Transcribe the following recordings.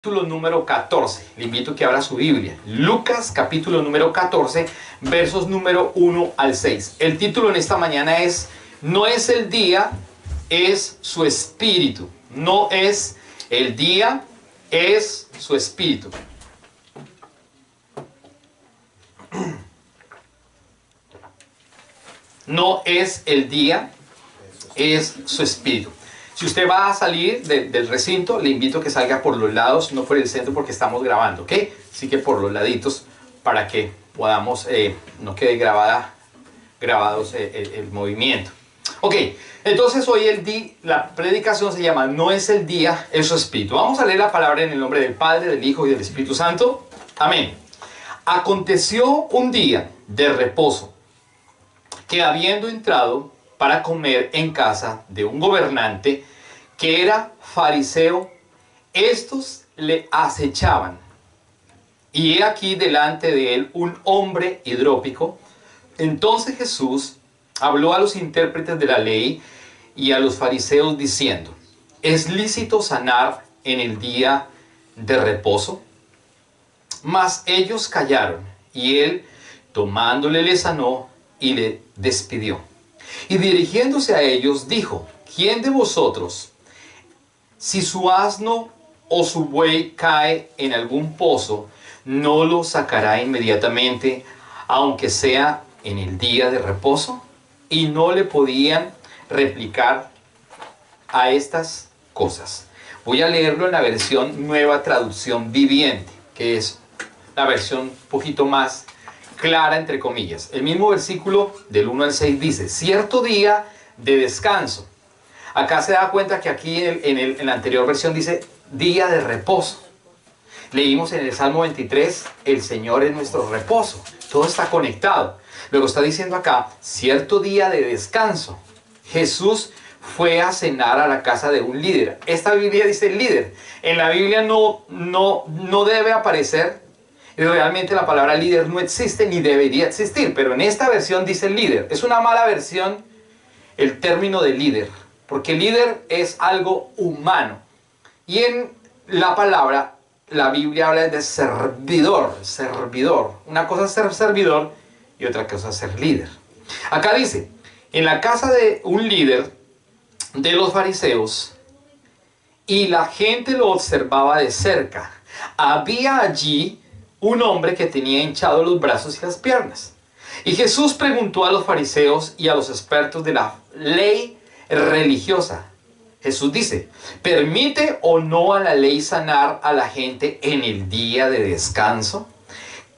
Capítulo número 14. Le invito a que abra su Biblia. Lucas, capítulo número 14, versos número 1 al 6. El título en esta mañana es: no es el día, es su espíritu. No es el día, es su espíritu. No es el día, es su espíritu. Si usted va a salir del recinto, le invito a que salga por los lados, no por el centro, porque estamos grabando, ¿ok? Así que por los laditos, para que podamos, no quede grabados el movimiento. Ok, entonces hoy la predicación se llama No es el día, es su espíritu. Vamos a leer la palabra en el nombre del Padre, del Hijo y del Espíritu Santo. Amén. Aconteció un día de reposo, que habiendo entrado para comer en casa de un gobernante que era fariseo, estos le acechaban. Y he aquí delante de él un hombre hidrópico. Entonces Jesús habló a los intérpretes de la ley y a los fariseos diciendo: ¿es lícito sanar en el día de reposo? Mas ellos callaron, y él, tomándole, le sanó y le despidió. Y dirigiéndose a ellos dijo: ¿quién de vosotros, si su asno o su buey cae en algún pozo, no lo sacará inmediatamente, aunque sea en el día de reposo? Y no le podían replicar a estas cosas. Voy a leerlo en la versión Nueva Traducción Viviente, que es la versión un poquito más clara, entre comillas. El mismo versículo del 1 al 6 dice: cierto día de descanso. Acá se da cuenta que aquí en la anterior versión dice día de reposo. Leímos en el Salmo 23, el Señor es nuestro reposo. Todo está conectado. Luego está diciendo acá, cierto día de descanso. Jesús fue a cenar a la casa de un líder. Esta Biblia dice líder. En la Biblia no debe aparecer. Realmente la palabra líder no existe ni debería existir, pero en esta versión dice líder. Es una mala versión el término de líder, porque líder es algo humano. Y en la palabra, la Biblia habla de servidor. Una cosa es ser servidor y otra cosa es ser líder. Acá dice, en la casa de un líder de los fariseos, y la gente lo observaba de cerca, había allí un hombre que tenía hinchados los brazos y las piernas. Y Jesús preguntó a los fariseos y a los expertos de la ley religiosa. Jesús dice: ¿permite o no a la ley sanar a la gente en el día de descanso?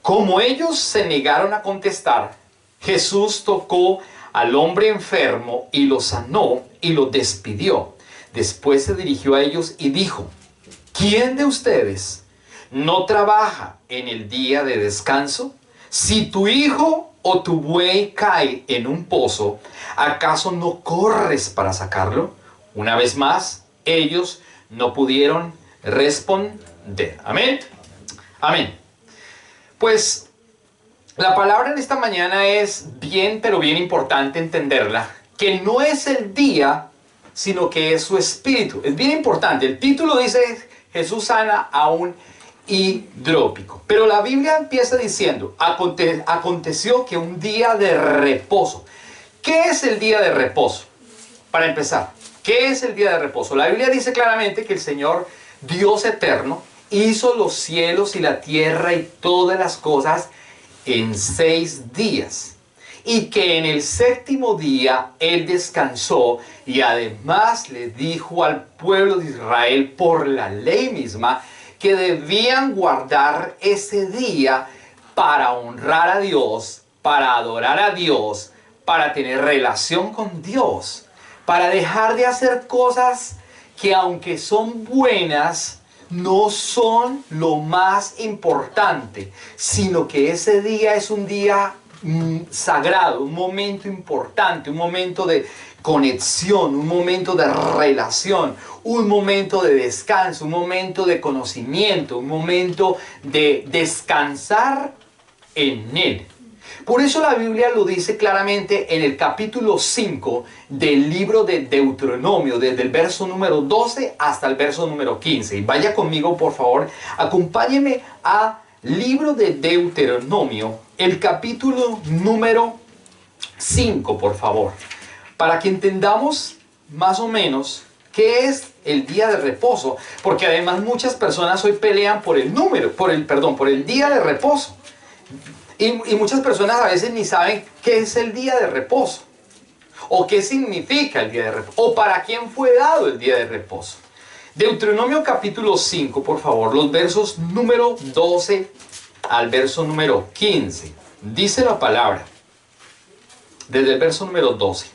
Como ellos se negaron a contestar, Jesús tocó al hombre enfermo y lo sanó y lo despidió. Después se dirigió a ellos y dijo: ¿quién de ustedes no trabaja en el día de descanso? Si tu hijo o tu buey cae en un pozo, ¿acaso no corres para sacarlo? Una vez más, ellos no pudieron responder. Amén. Amén. Pues la palabra en esta mañana es bien, pero bien importante entenderla, que no es el día, sino que es su espíritu. Es bien importante. El título dice: Jesús sana a un hidrópico. Pero la Biblia empieza diciendo: aconteció que un día de reposo. ¿Qué es el día de reposo? Para empezar, ¿qué es el día de reposo? La Biblia dice claramente que el Señor, Dios eterno, hizo los cielos y la tierra y todas las cosas en 6 días. Y que en el séptimo día Él descansó, y además le dijo al pueblo de Israel por la ley misma que debían guardar ese día para honrar a Dios, para adorar a Dios, para tener relación con Dios, para dejar de hacer cosas que, aunque son buenas, no son lo más importante, sino que ese día es un día sagrado, un momento importante, un momento de conexión, un momento de relación, un momento de descanso, un momento de conocimiento, un momento de descansar en Él. Por eso la Biblia lo dice claramente en el capítulo 5 del libro de Deuteronomio, desde el verso número 12 hasta el verso número 15. Y vaya conmigo, por favor, acompáñeme a libro de Deuteronomio, el capítulo número 5, por favor, para que entendamos más o menos qué es el día de reposo, porque además muchas personas hoy pelean por el por el día de reposo. Y muchas personas a veces ni saben qué es el día de reposo, o qué significa el día de reposo, o para quién fue dado el día de reposo. Deuteronomio capítulo 5, por favor, los versos número 12 al verso número 15. Dice la palabra, desde el verso número 12.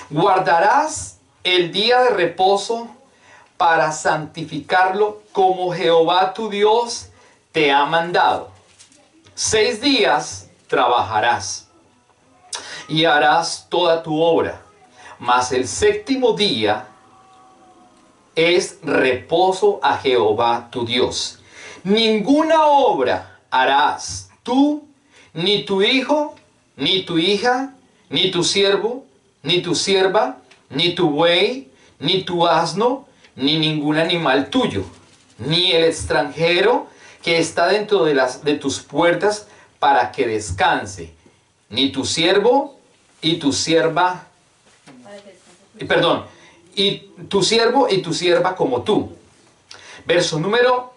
Guardarás el día de reposo para santificarlo como Jehová tu Dios te ha mandado. 6 días trabajarás y harás toda tu obra, mas el séptimo día es reposo a Jehová tu Dios. Ninguna obra harás tú, ni tu hijo, ni tu hija, ni tu siervo, ni tu sierva, ni tu buey, ni tu asno, ni ningún animal tuyo, ni el extranjero que está dentro de tus puertas para que descanse, ni tu siervo y tu sierva, y tu siervo y tu sierva como tú. Verso número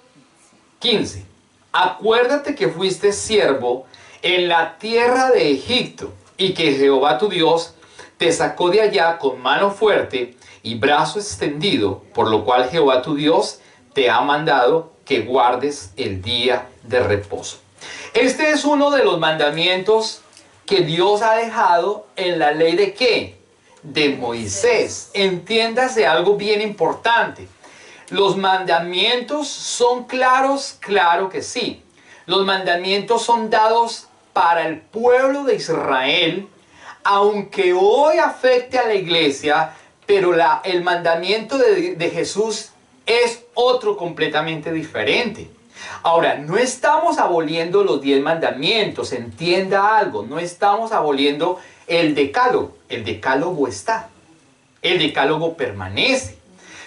15. Acuérdate que fuiste siervo en la tierra de Egipto y que Jehová tu Dios te sacó de allá con mano fuerte y brazo extendido, por lo cual Jehová tu Dios te ha mandado que guardes el día de reposo. Este es uno de los mandamientos que Dios ha dejado en la ley de ¿qué? De Moisés. Entiéndase algo bien importante. Los mandamientos son claros, claro que sí. Los mandamientos son dados para el pueblo de Israel, aunque hoy afecte a la iglesia, pero el mandamiento de Jesús es otro completamente diferente. Ahora, no estamos aboliendo los 10 mandamientos, entienda algo, no estamos aboliendo el decálogo. El decálogo está, el decálogo permanece.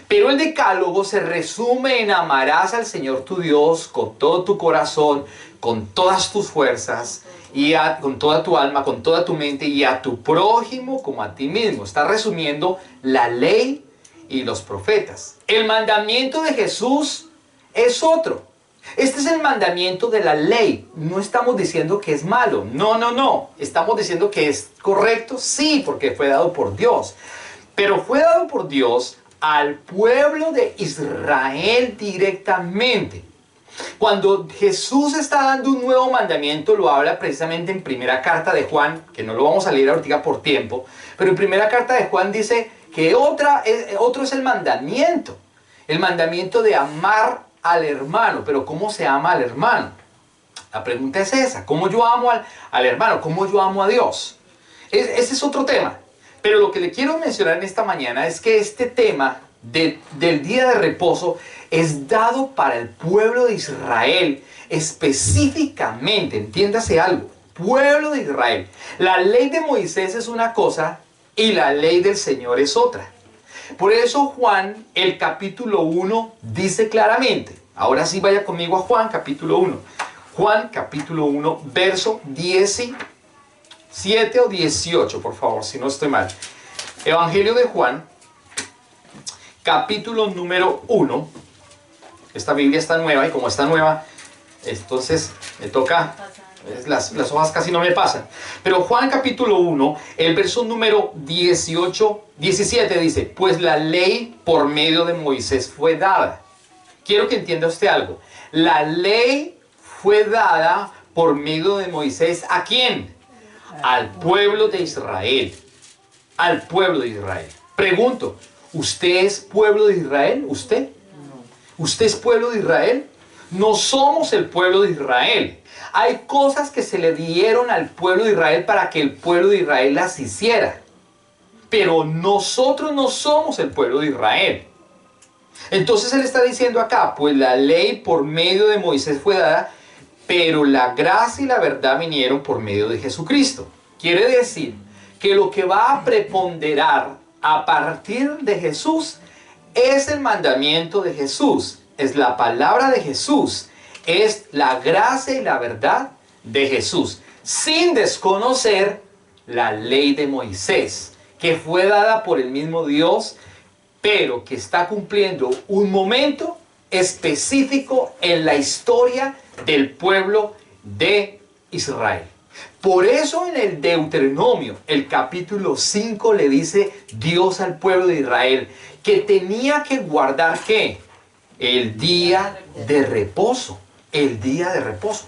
Pero el decálogo se resume en amarás al Señor tu Dios con todo tu corazón, con todas tus fuerzas, y con toda tu alma, con toda tu mente, y a tu prójimo como a ti mismo. Está resumiendo la ley y los profetas. El mandamiento de Jesús es otro. Este es el mandamiento de la ley. No estamos diciendo que es malo. No, no, no. Estamos diciendo que es correcto, sí, porque fue dado por Dios. Pero fue dado por Dios al pueblo de Israel directamente. Cuando Jesús está dando un nuevo mandamiento, lo habla precisamente en primera carta de Juan, que no lo vamos a leer ahorita por tiempo, pero en primera carta de Juan dice que otro es el mandamiento de amar al hermano. Pero ¿cómo se ama al hermano? La pregunta es esa, ¿cómo yo amo al hermano? ¿Cómo yo amo a Dios? Ese es otro tema. Pero lo que le quiero mencionar en esta mañana es que este tema del día de reposo es dado para el pueblo de Israel específicamente. Entiéndase algo, pueblo de Israel. La ley de Moisés es una cosa y la ley del Señor es otra. Por eso Juan, el capítulo 1, dice claramente, ahora sí vaya conmigo a Juan capítulo 1. Juan capítulo 1, verso 17 o 18, por favor, si no estoy mal. Evangelio de Juan, capítulo número 1. Esta Biblia está nueva y como está nueva, entonces me toca, las hojas casi no me pasan. Pero Juan capítulo 1, el verso número 17 dice, pues la ley por medio de Moisés fue dada. Quiero que entienda usted algo. La ley fue dada por medio de Moisés. ¿A quién? Al pueblo de Israel. Al pueblo de Israel. Pregunto, ¿usted es pueblo de Israel? ¿Usted? ¿Usted es pueblo de Israel? No somos el pueblo de Israel. Hay cosas que se le dieron al pueblo de Israel para que el pueblo de Israel las hiciera. Pero nosotros no somos el pueblo de Israel. Entonces él está diciendo acá, pues la ley por medio de Moisés fue dada, pero la gracia y la verdad vinieron por medio de Jesucristo. Quiere decir que lo que va a preponderar a partir de Jesús es el mandamiento de Jesús, es la palabra de Jesús, es la gracia y la verdad de Jesús, sin desconocer la ley de Moisés, que fue dada por el mismo Dios, pero que está cumpliendo un momento específico en la historia del pueblo de Israel. Por eso en el Deuteronomio, el capítulo 5, le dice Dios al pueblo de Israel que tenía que guardar ¿qué? El día de reposo. El día de reposo.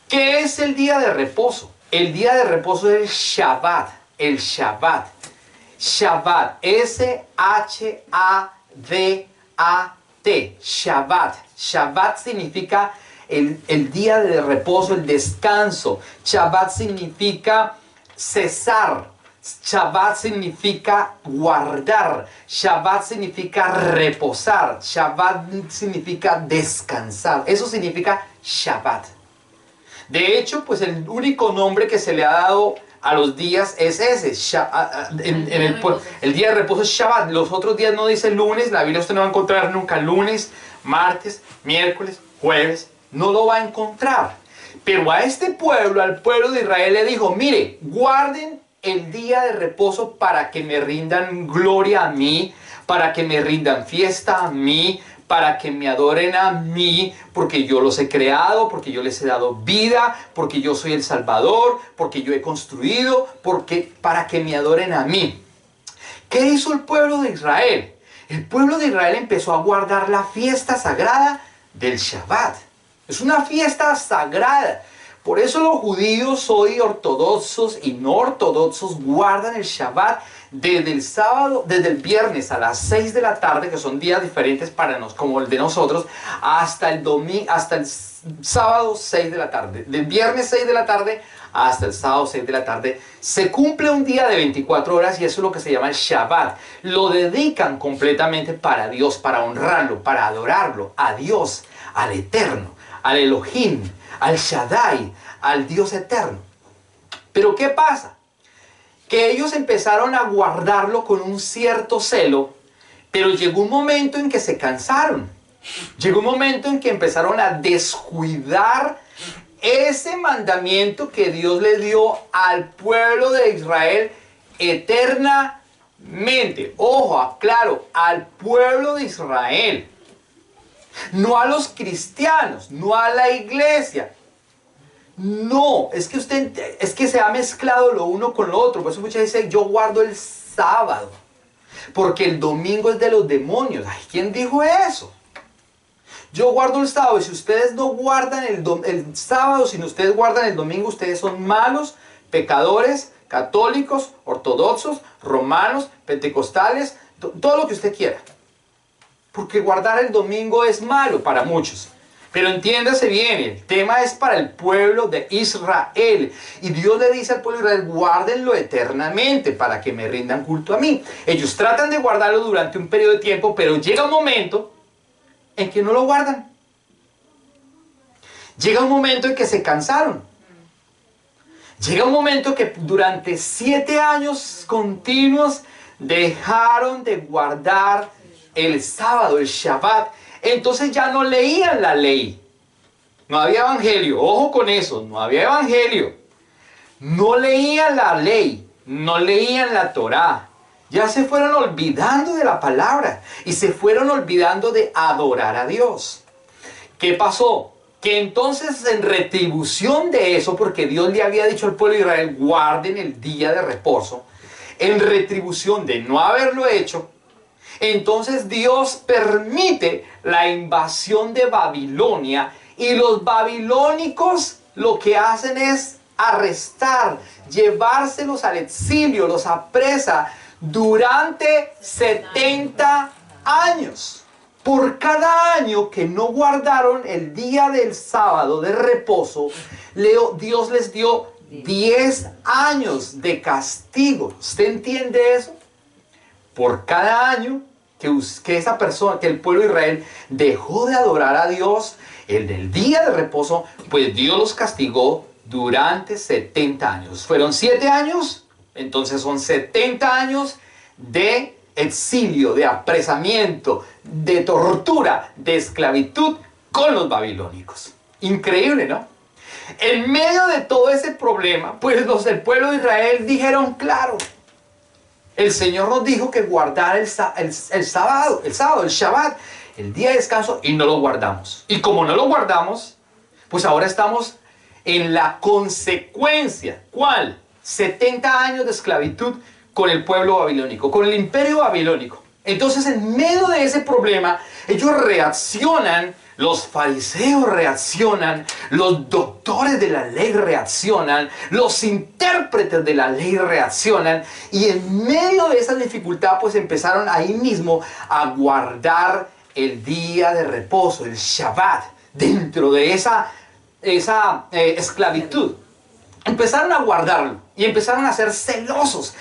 ¿Qué es el día de reposo? El día de reposo es el Shabbat. El Shabbat. Shabbat. S-H-A-B-A-T. Shabbat. Shabbat significa el día de reposo, el descanso. Shabbat significa cesar. Shabbat significa guardar. Shabbat significa reposar. Shabbat significa descansar. Eso significa Shabbat. De hecho, pues el único nombre que se le ha dado a los días es ese. El día de reposo es Shabbat. Los otros días no dice lunes. La Biblia usted no va a encontrar nunca lunes, martes, miércoles, jueves. No lo va a encontrar. Pero a este pueblo, al pueblo de Israel, le dijo, mire, guarden el día de reposo para que me rindan gloria a mí, para que me rindan fiesta a mí, para que me adoren a mí, porque yo los he creado, porque yo les he dado vida, porque yo soy el Salvador, porque yo he construido, para que me adoren a mí. ¿Qué hizo el pueblo de Israel? El pueblo de Israel empezó a guardar la fiesta sagrada del Shabbat. Es una fiesta sagrada. Por eso los judíos hoy ortodoxos y no ortodoxos guardan el Shabbat desde el sábado, desde el viernes a las 6 de la tarde, que son días diferentes para nosotros, como el de nosotros, hasta el domingo, hasta el sábado 6 de la tarde. Del viernes 6 de la tarde hasta el sábado 6 de la tarde se cumple un día de 24 horas y eso es lo que se llama el Shabbat. Lo dedican completamente para Dios, para honrarlo, para adorarlo, a Dios, al Eterno, al Elohim, al Shaddai, al Dios eterno. Pero ¿qué pasa? Que ellos empezaron a guardarlo con un cierto celo, pero llegó un momento en que se cansaron. Llegó un momento en que empezaron a descuidar ese mandamiento que Dios le dio al pueblo de Israel eternamente. Ojo, aclaro, al pueblo de Israel. No a los cristianos, no a la iglesia. No, es que se ha mezclado lo uno con lo otro. Por eso muchas veces yo guardo el sábado, porque el domingo es de los demonios. Ay, ¿quién dijo eso? Yo guardo el sábado y si ustedes no guardan el sábado, si ustedes guardan el domingo, ustedes son malos, pecadores, católicos, ortodoxos, romanos, pentecostales, todo lo que usted quiera. Porque guardar el domingo es malo para muchos. Pero entiéndase bien, el tema es para el pueblo de Israel. Y Dios le dice al pueblo de Israel, guárdenlo eternamente para que me rindan culto a mí. Ellos tratan de guardarlo durante un periodo de tiempo, pero llega un momento en que no lo guardan. Llega un momento en que se cansaron. Llega un momento que durante 7 años continuos dejaron de guardar el sábado, el Shabbat. Entonces ya no leían la ley. No había evangelio. Ojo con eso, no había evangelio. No leían la ley, no leían la Torá. Ya se fueron olvidando de la palabra y se fueron olvidando de adorar a Dios. ¿Qué pasó? Que entonces en retribución de eso, porque Dios le había dicho al pueblo de Israel, guarden el día de reposo, en retribución de no haberlo hecho, entonces Dios permite la invasión de Babilonia y los babilónicos lo que hacen es arrestar, llevárselos al exilio, los apresa durante 70 años. Por cada año que no guardaron el día del sábado de reposo, Dios les dio 10 años de castigo. ¿Usted entiende eso? Por cada año que esa persona, que el pueblo de Israel dejó de adorar a Dios el del día de reposo, pues Dios los castigó durante 70 años. Fueron 7 años, entonces son 70 años de exilio, de apresamiento, de tortura, de esclavitud con los babilónicos. Increíble, ¿no? En medio de todo ese problema, pues los del pueblo de Israel dijeron, claro, el Señor nos dijo que guardar el sábado, el Shabbat, el día de descanso, y no lo guardamos. Y como no lo guardamos, pues ahora estamos en la consecuencia. ¿Cuál? 70 años de esclavitud con el pueblo babilónico, con el imperio babilónico. Entonces, en medio de ese problema, ellos reaccionan. Los fariseos reaccionan, los doctores de la ley reaccionan, los intérpretes de la ley reaccionan, y en medio de esa dificultad pues empezaron ahí mismo a guardar el día de reposo, el Shabbat, dentro de esa esclavitud. Empezaron a guardarlo y empezaron a ser celosos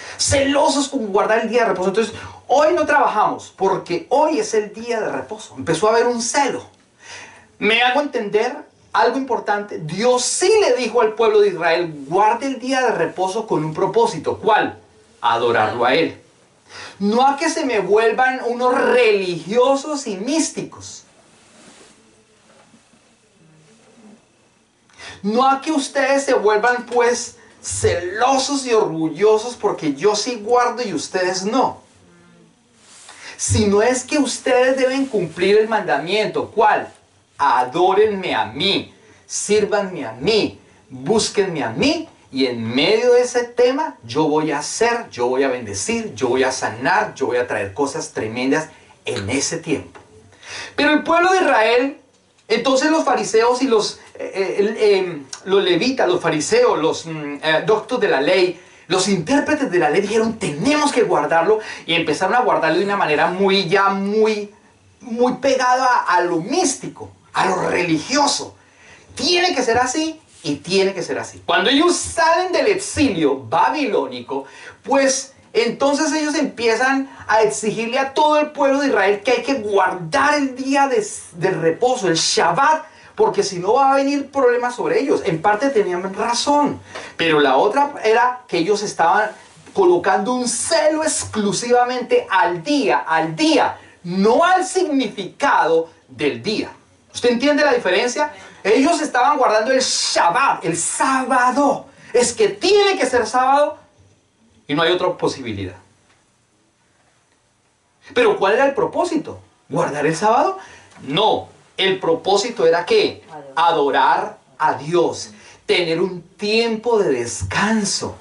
con guardar el día de reposo. Entonces, hoy no trabajamos porque hoy es el día de reposo. Empezó a haber un celo. ¿Me hago entender algo importante? Dios sí le dijo al pueblo de Israel, guarde el día de reposo con un propósito. ¿Cuál? Adorarlo a Él. No a que se me vuelvan unos religiosos y místicos. No a que ustedes se vuelvan pues celosos y orgullosos porque yo sí guardo y ustedes no. Sino es que ustedes deben cumplir el mandamiento. ¿Cuál? Adórenme a mí, sírvanme a mí, búsquenme a mí, y en medio de ese tema yo voy a hacer, yo voy a bendecir, yo voy a sanar, yo voy a traer cosas tremendas en ese tiempo. Pero el pueblo de Israel, entonces los fariseos y los levitas, los fariseos, los doctores de la ley, los intérpretes de la ley dijeron, tenemos que guardarlo, y empezaron a guardarlo de una manera muy pegada a lo místico, a lo religioso. Tiene que ser así y tiene que ser así. Cuando ellos salen del exilio babilónico, pues entonces ellos empiezan a exigirle a todo el pueblo de Israel que hay que guardar el día de reposo, el Shabbat, porque si no va a venir problemas sobre ellos. En parte tenían razón, pero la otra era que ellos estaban colocando un celo exclusivamente al día, no al significado del día. ¿Usted entiende la diferencia? Ellos estaban guardando el Shabbat, el sábado. Es que tiene que ser sábado y no hay otra posibilidad. Pero ¿cuál era el propósito? ¿Guardar el sábado? No, el propósito era ¿qué? Adorar a Dios, tener un tiempo de descanso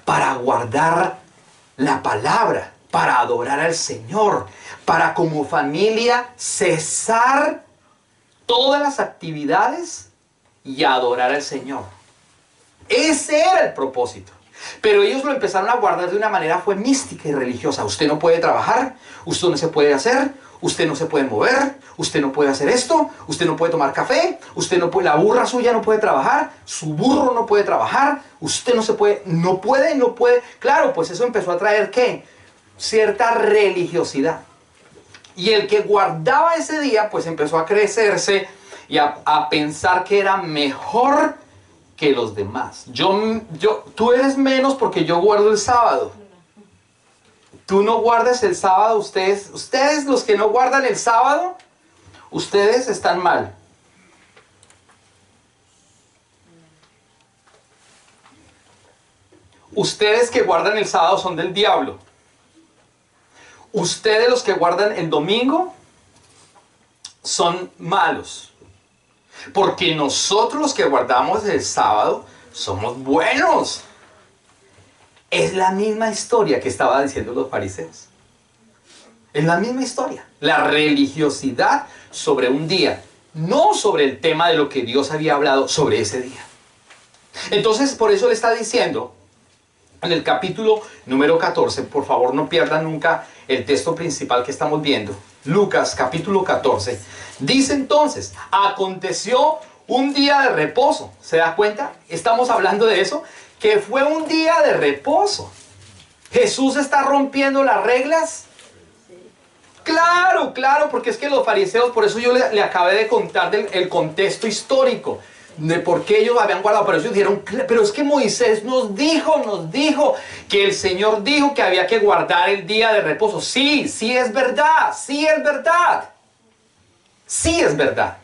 para guardar la palabra, para adorar al Señor, para como familia cesar todas las actividades y adorar al Señor. Ese era el propósito. Pero ellos lo empezaron a guardar de una manera fue mística y religiosa. Usted no puede trabajar, usted no se puede hacer, usted no se puede mover, usted no puede hacer esto, usted no puede tomar café, usted no puede, la burra suya no puede trabajar, su burro no puede trabajar, usted no se puede, no puede. Claro, pues eso empezó a traer ¿qué? Cierta religiosidad. Y el que guardaba ese día, pues empezó a crecerse y a pensar que era mejor que los demás. Tú eres menos porque yo guardo el sábado. Tú no guardes el sábado, ustedes los que no guardan el sábado, ustedes están mal. Ustedes que guardan el sábado son del diablo. Ustedes los que guardan el domingo son malos. Porque nosotros los que guardamos el sábado somos buenos. Es la misma historia que estaban diciendo los fariseos. Es la misma historia. La religiosidad sobre un día, no sobre el tema de lo que Dios había hablado sobre ese día. Entonces, por eso le está diciendo en el capítulo número 14, por favor no pierdan nunca el texto principal que estamos viendo. Lucas capítulo 14. Dice entonces, aconteció un día de reposo. ¿Se da cuenta? Estamos hablando de eso, que fue un día de reposo. Jesús está rompiendo las reglas. Claro, claro, porque es que los fariseos, por eso yo le acabé de contar el contexto histórico de por qué ellos habían guardado. Pero ellos dijeron, pero es que Moisés nos dijo que el Señor dijo que había que guardar el día de reposo. Sí, sí es verdad, sí es verdad. Sí es verdad.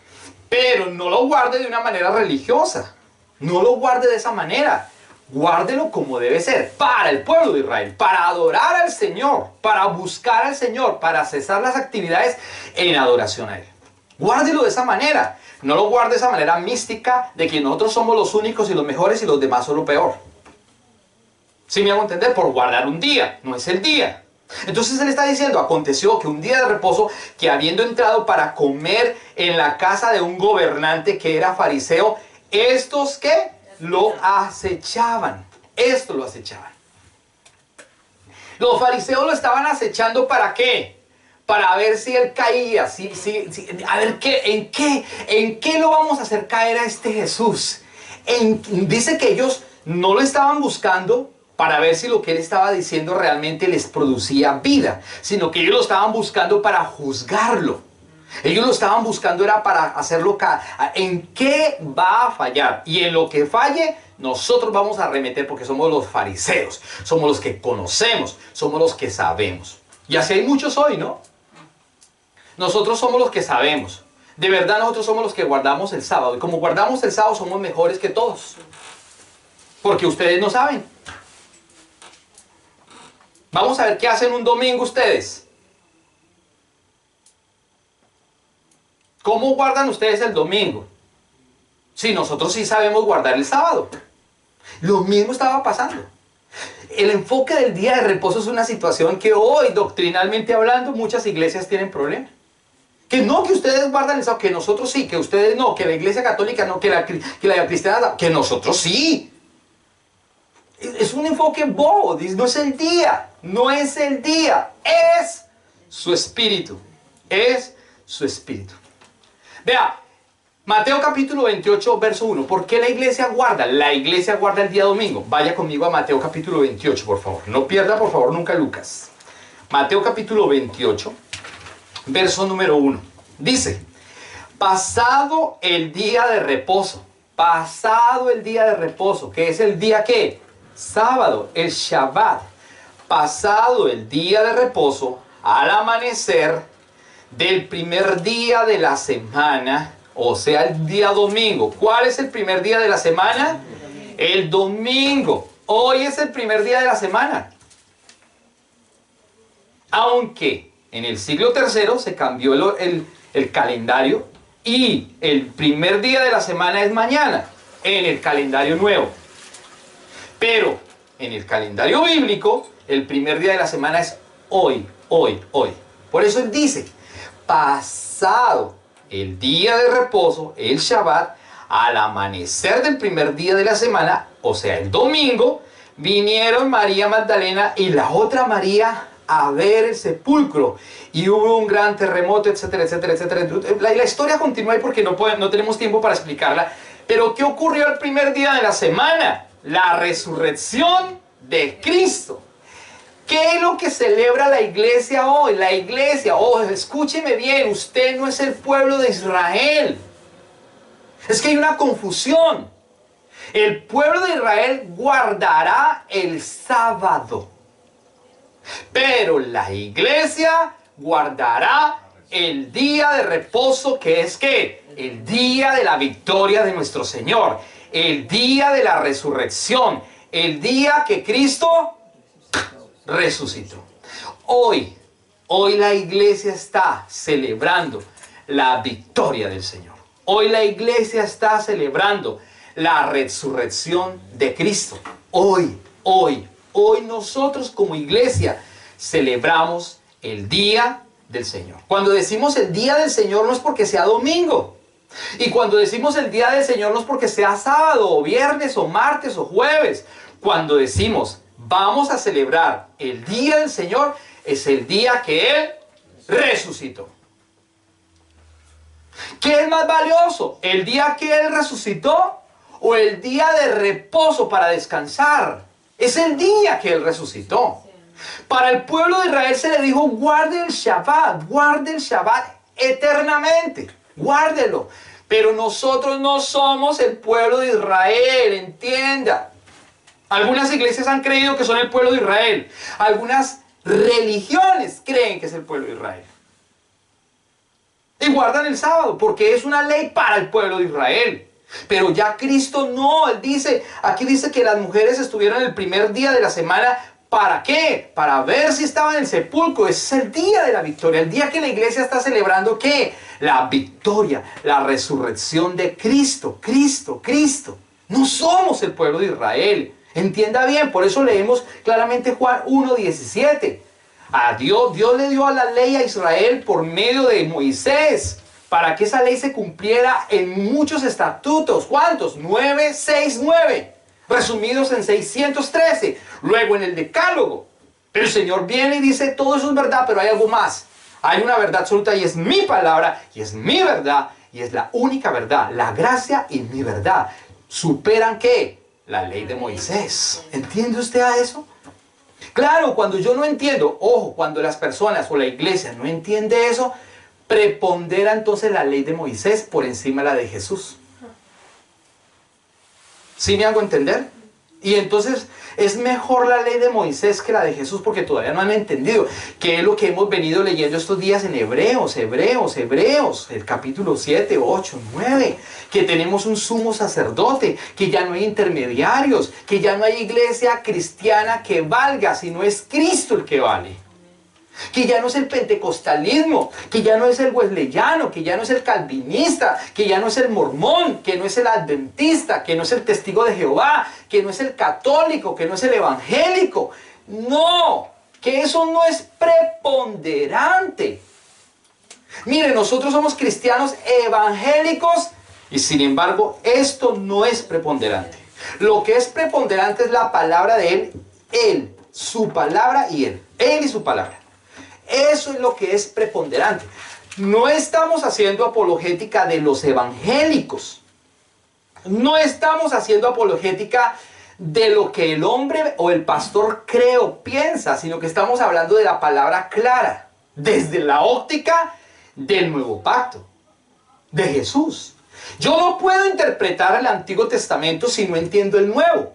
Pero no lo guarde de una manera religiosa. No lo guarde de esa manera. Guárdelo como debe ser, para el pueblo de Israel, para adorar al Señor, para buscar al Señor, para cesar las actividades en adoración a Él. Guárdelo de esa manera. No lo guarde de esa manera mística de que nosotros somos los únicos y los mejores y los demás son lo peor. ¿Sí me hago entender? Por guardar un día, no es el día. Entonces él está diciendo, aconteció que un día de reposo, que habiendo entrado para comer en la casa de un gobernante que era fariseo, estos que lo acechaban. Esto lo acechaban. Los fariseos lo estaban acechando ¿para qué? Para ver si él caía, a ver en qué lo vamos a hacer caer a este Jesús. Dice que ellos no lo estaban buscando para ver si lo que él estaba diciendo realmente les producía vida, sino que ellos lo estaban buscando para juzgarlo. Ellos lo estaban buscando era para hacerlo en qué va a fallar, y en lo que falle nosotros vamos a arremeter, porque somos los fariseos, somos los que conocemos, somos los que sabemos. Y así hay muchos hoy, ¿no? Nosotros somos los que sabemos. De verdad nosotros somos los que guardamos el sábado, y como guardamos el sábado somos mejores que todos, porque ustedes no saben. Vamos a ver qué hacen un domingo ustedes. ¿Cómo guardan ustedes el domingo? Si nosotros sí sabemos guardar el sábado. Lo mismo estaba pasando. El enfoque del día de reposo es una situación que hoy, doctrinalmente hablando, muchas iglesias tienen problemas. Que no, que ustedes guardan el sábado, que nosotros sí, que ustedes no, que la iglesia católica no, que la cristiana, que nosotros sí. Es un enfoque bobo, no es el día, no es el día, es su espíritu, es su espíritu. Vea, Mateo capítulo 28, verso 1. ¿Por qué la iglesia guarda? La iglesia guarda el día domingo. Vaya conmigo a Mateo capítulo 28, por favor. No pierda, por favor, nunca Lucas. Mateo capítulo 28, verso número 1. Dice, pasado el día de reposo. Pasado el día de reposo. ¿Qué es el día qué? Sábado, el Shabbat. Pasado el día de reposo, al amanecer del primer día de la semana, o sea, el día domingo. ¿Cuál es el primer día de la semana? El domingo. Hoy es el primer día de la semana. Aunque en el siglo III se cambió el calendario y el primer día de la semana es mañana, en el calendario nuevo. Pero en el calendario bíblico, el primer día de la semana es hoy. Por eso él dice, pasado el día de reposo, el Shabbat, al amanecer del primer día de la semana, o sea, el domingo, vinieron María Magdalena y la otra María a ver el sepulcro. Y hubo un gran terremoto, etcétera, etcétera, etcétera. La historia continúa ahí porque no tenemos tiempo para explicarla. Pero ¿qué ocurrió el primer día de la semana? La resurrección de Cristo. ¿Qué es lo que celebra la iglesia hoy? La iglesia, escúcheme bien, usted no es el pueblo de Israel. Es que hay una confusión. El pueblo de Israel guardará el sábado, pero la iglesia guardará el día de reposo, que es ¿qué? El día de la victoria de nuestro Señor, el día de la resurrección, el día que Cristo resucitó. Hoy la iglesia está celebrando la victoria del Señor. Hoy la iglesia está celebrando la resurrección de Cristo. Hoy nosotros como iglesia celebramos el día del Señor. Cuando decimos el día del Señor no es porque sea domingo. Y cuando decimos el día del Señor no es porque sea sábado o viernes o martes o jueves. Cuando decimos vamos a celebrar el día del Señor, es el día que Él resucitó. ¿Qué es más valioso? ¿El día que Él resucitó o el día de reposo para descansar? Es el día que Él resucitó. Para el pueblo de Israel se le dijo, guarde el Shabbat eternamente, guárdelo. Pero nosotros no somos el pueblo de Israel, entienda. Algunas iglesias han creído que son el pueblo de Israel. Algunas religiones creen que es el pueblo de Israel. Y guardan el sábado porque es una ley para el pueblo de Israel. Pero ya Cristo no, Él dice, aquí dice que las mujeres estuvieron el primer día de la semana. ¿Para qué? Para ver si estaban en el sepulcro. Ese es el día de la victoria, el día que la iglesia está celebrando ¿qué? La victoria, la resurrección de Cristo, Cristo. No somos el pueblo de Israel. Entienda bien, por eso leemos claramente Juan 1:17. A Dios le dio a la ley a Israel por medio de Moisés, para que esa ley se cumpliera en muchos estatutos. ¿Cuántos? 9, 6, 9. Resumidos en 613. Luego en el Decálogo. Pero el Señor viene y dice, todo eso es verdad, pero hay algo más. Hay una verdad absoluta y es mi palabra, y es mi verdad, y es la única verdad. La gracia y mi verdad. ¿Superan qué? La ley de Moisés. ¿Entiende usted a eso? Claro, cuando yo no entiendo, ojo, cuando las personas o la iglesia no entiende eso, prepondera entonces la ley de Moisés por encima de la de Jesús. ¿Sí me hago entender? Y entonces es mejor la ley de Moisés que la de Jesús porque todavía no han entendido, que es lo que hemos venido leyendo estos días en Hebreos, el capítulo 7, 8, 9, que tenemos un sumo sacerdote, que ya no hay intermediarios, que ya no hay iglesia cristiana que valga, sino es Cristo el que vale. Que ya no es el pentecostalismo, que ya no es el wesleyano, que ya no es el calvinista, que ya no es el mormón, que no es el adventista, que no es el testigo de Jehová, que no es el católico, que no es el evangélico. No, que eso no es preponderante. Mire, nosotros somos cristianos evangélicos y sin embargo esto no es preponderante. Lo que es preponderante es la palabra de Él, su palabra y Él y su palabra. Eso es lo que es preponderante. No estamos haciendo apologética de los evangélicos. No estamos haciendo apologética de lo que el hombre o el pastor cree o piensa, sino que estamos hablando de la palabra clara, desde la óptica del nuevo pacto, de Jesús. Yo no puedo interpretar el Antiguo Testamento si no entiendo el Nuevo.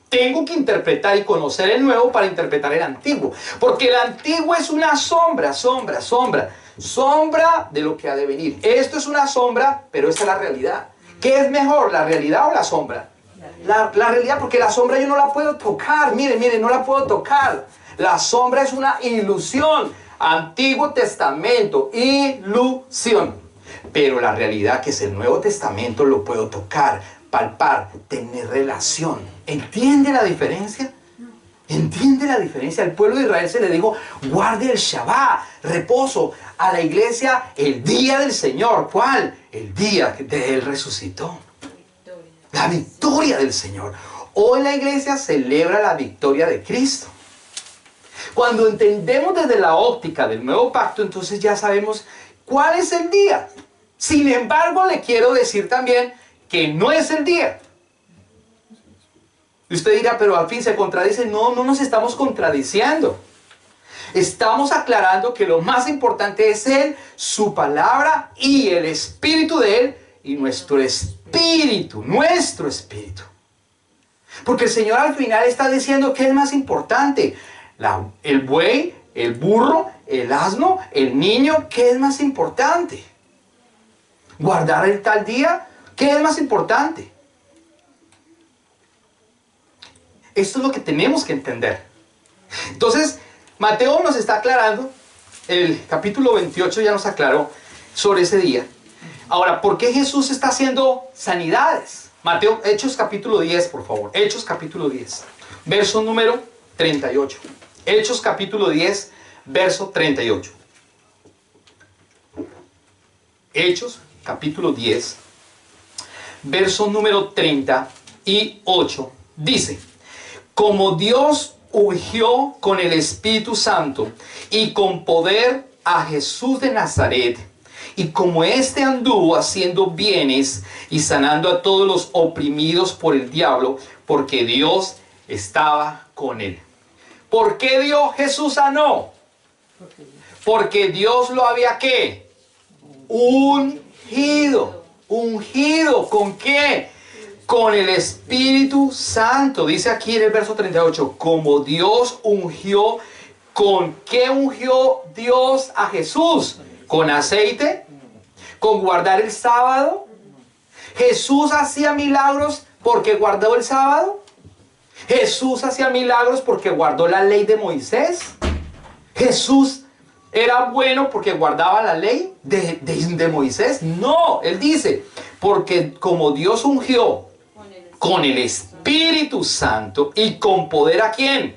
Tengo que interpretar y conocer el Nuevo para interpretar el Antiguo. Porque el Antiguo es una sombra de lo que ha de venir. Esto es una sombra, pero esta es la realidad. ¿Qué es mejor, la realidad o la sombra? La realidad, porque la sombra yo no la puedo tocar. Mire, no la puedo tocar. La sombra es una ilusión. Antiguo Testamento, ilusión. Pero la realidad, que es el Nuevo Testamento, lo puedo tocar, palpar, tener relación. ¿Entiende la diferencia? ¿Entiende la diferencia? Al pueblo de Israel se le dijo, guarde el Shabbat, reposo. A la iglesia, el día del Señor. ¿Cuál? El día que Él resucitó. La victoria del Señor. Hoy la iglesia celebra la victoria de Cristo. Cuando entendemos desde la óptica del nuevo pacto, entonces ya sabemos cuál es el día. Sin embargo, le quiero decir también que no es el día. Y usted dirá, pero al fin se contradice. No nos estamos contradiciendo. Estamos aclarando que lo más importante es Él, su palabra y el Espíritu de Él y nuestro espíritu. Porque el Señor al final está diciendo que es más importante. El buey, el burro, el asno, el niño, ¿qué es más importante? ¿Guardar el tal día? ¿Qué es más importante? Esto es lo que tenemos que entender. Entonces, Mateo nos está aclarando, el capítulo 28 ya nos aclaró sobre ese día. Ahora, ¿por qué Jesús está haciendo sanidades? Mateo, Hechos capítulo 10, por favor. Hechos capítulo 10, verso número 38. Hechos capítulo 10, verso 38. Hechos capítulo 10, verso número 38. Dice, como Dios ungió con el Espíritu Santo y con poder a Jesús de Nazaret, y como éste anduvo haciendo bienes y sanando a todos los oprimidos por el diablo, porque Dios estaba con él. ¿Por qué Dios Jesús sanó? Porque Dios lo había ¿qué? Ungido. Ungido. ¿Con qué? Con el Espíritu Santo. Dice aquí en el verso 38, como Dios ungió. ¿Con qué ungió Dios a Jesús? ¿Con aceite? ¿Con guardar el sábado? ¿Jesús hacía milagros porque guardó el sábado? ¿Jesús hacía milagros porque guardó la ley de Moisés? ¿Jesús era bueno porque guardaba la ley de Moisés? No, él dice, porque como Dios ungió con el Espíritu Santo y con poder ¿a quién?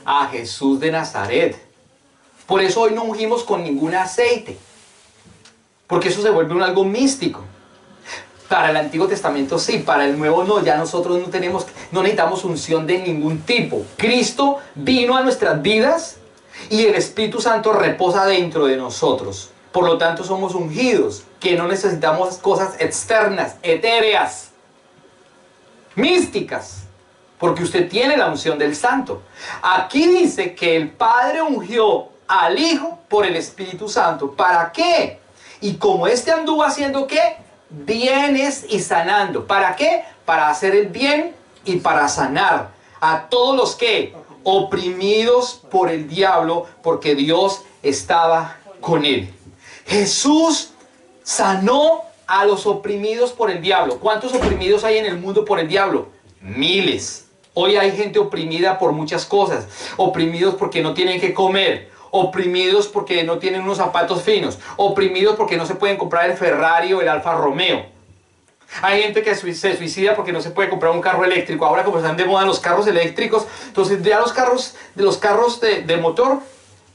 A Jesús de Nazaret. Por eso hoy no ungimos con ningún aceite, porque eso se vuelve algo místico. Para el Antiguo Testamento sí, para el Nuevo no, ya nosotros no necesitamos unción de ningún tipo. Cristo vino a nuestras vidas y el Espíritu Santo reposa dentro de nosotros. Por lo tanto somos ungidos, que no necesitamos cosas externas, etéreas, místicas, porque usted tiene la unción del Santo. Aquí dice que el Padre ungió al Hijo por el Espíritu Santo. ¿Para qué? Y como éste anduvo haciendo ¿qué? Bienes y sanando. ¿Para qué? Para hacer el bien y para sanar a todos los que oprimidos por el diablo, porque Dios estaba con él. Jesús sanó a los oprimidos por el diablo. ¿Cuántos oprimidos hay en el mundo por el diablo? Miles. Hoy hay gente oprimida por muchas cosas. Oprimidos porque no tienen que comer. Oprimidos porque no tienen unos zapatos finos. Oprimidos porque no se pueden comprar el Ferrari o el Alfa Romeo. Hay gente que se suicida porque no se puede comprar un carro eléctrico. Ahora como están de moda los carros eléctricos, entonces ya los carros de motor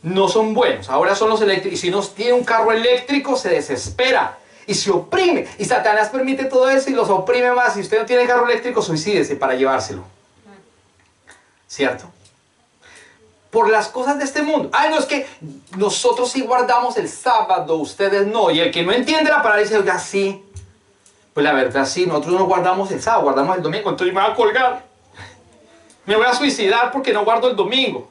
no son buenos. Ahora son los eléctricos. Y si no tiene un carro eléctrico se desespera y se oprime. Y Satanás permite todo eso y los oprime más. Si usted no tiene carro eléctrico, suicídese para llevárselo. ¿Cierto? Por las cosas de este mundo. Ay, no, es que nosotros sí guardamos el sábado, ustedes no. Y el que no entiende la palabra dice, oiga, sí. Pues la verdad sí, nosotros no guardamos el sábado, guardamos el domingo. Entonces me voy a colgar. Me voy a suicidar porque no guardo el domingo.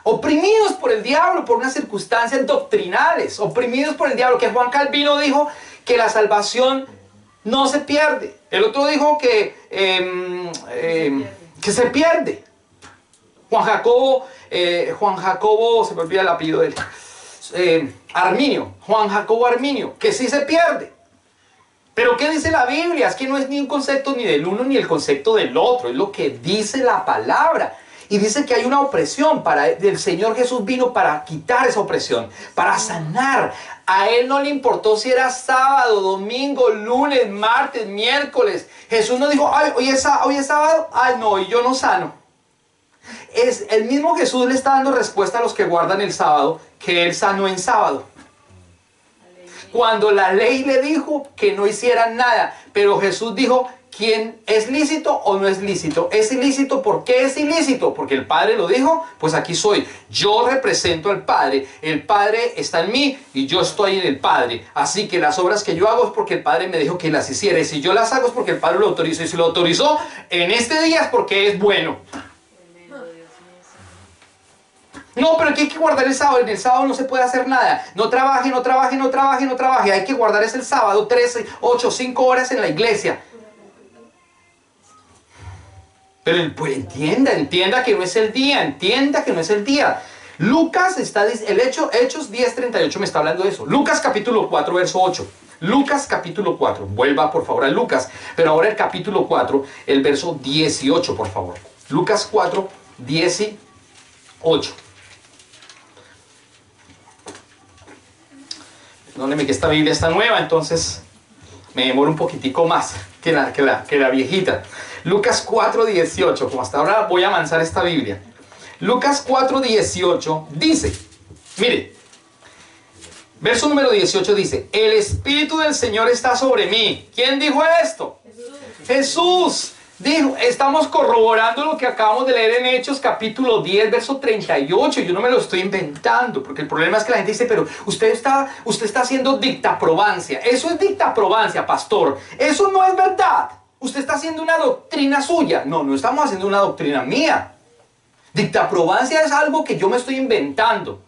Oprimidos por el diablo, por unas circunstancias doctrinales. Oprimidos por el diablo. Que Juan Calvino dijo que la salvación no se pierde. El otro dijo que se pierde. Juan Jacobo, se me olvida el apellido de él. Arminio, Juan Jacobo Arminio, que sí se pierde. Pero ¿qué dice la Biblia? Es que no es ni un concepto ni del uno ni el concepto del otro, es lo que dice la palabra. Y dice que hay una opresión, el Señor Jesús vino para quitar esa opresión, para sanar. A Él no le importó si era sábado, domingo, lunes, martes, miércoles. Jesús no dijo, ay, hoy es sábado, ay no, y yo no sano. Es el mismo Jesús le está dando respuesta a los que guardan el sábado, que Él sanó en sábado. Cuando la ley le dijo que no hicieran nada, pero Jesús dijo, ¿quién es lícito o no es lícito? ¿Es ilícito? ¿Por qué es ilícito? Porque el Padre lo dijo, pues aquí soy. Yo represento al Padre, el Padre está en mí y yo estoy en el Padre. Así que las obras que yo hago es porque el Padre me dijo que las hiciera. Y si yo las hago es porque el Padre lo autorizó. Y si lo autorizó en este día es porque es bueno. No, pero aquí hay que guardar el sábado. En el sábado no se puede hacer nada. No trabaje, no trabaje, no trabaje, no trabaje. Hay que guardar el sábado 13, 8, 5 horas en la iglesia. Pero pues entienda que no es el día. Entienda que no es el día. Lucas está diciendo, Hechos 10:38 me está hablando de eso. Lucas capítulo 4, verso 8. Lucas capítulo 4. Vuelva por favor a Lucas. Pero ahora el capítulo 4, el verso 18, por favor. Lucas 4, 18. Perdóneme que esta Biblia está nueva, entonces me demoro un poquitico más que la viejita. Lucas 4:18, como hasta ahora voy a avanzar esta Biblia. Lucas 4:18 dice, mire, verso número 18 dice, el Espíritu del Señor está sobre mí. ¿Quién dijo esto? Jesús. Dijo, estamos corroborando lo que acabamos de leer en Hechos capítulo 10, verso 38. Yo no me lo estoy inventando, porque el problema es que la gente dice, pero usted está haciendo dictaprobancia. Eso es dictaprobancia, pastor. Eso no es verdad. Usted está haciendo una doctrina suya. No, no estamos haciendo una doctrina mía. Dictaprobancia es algo que yo me estoy inventando,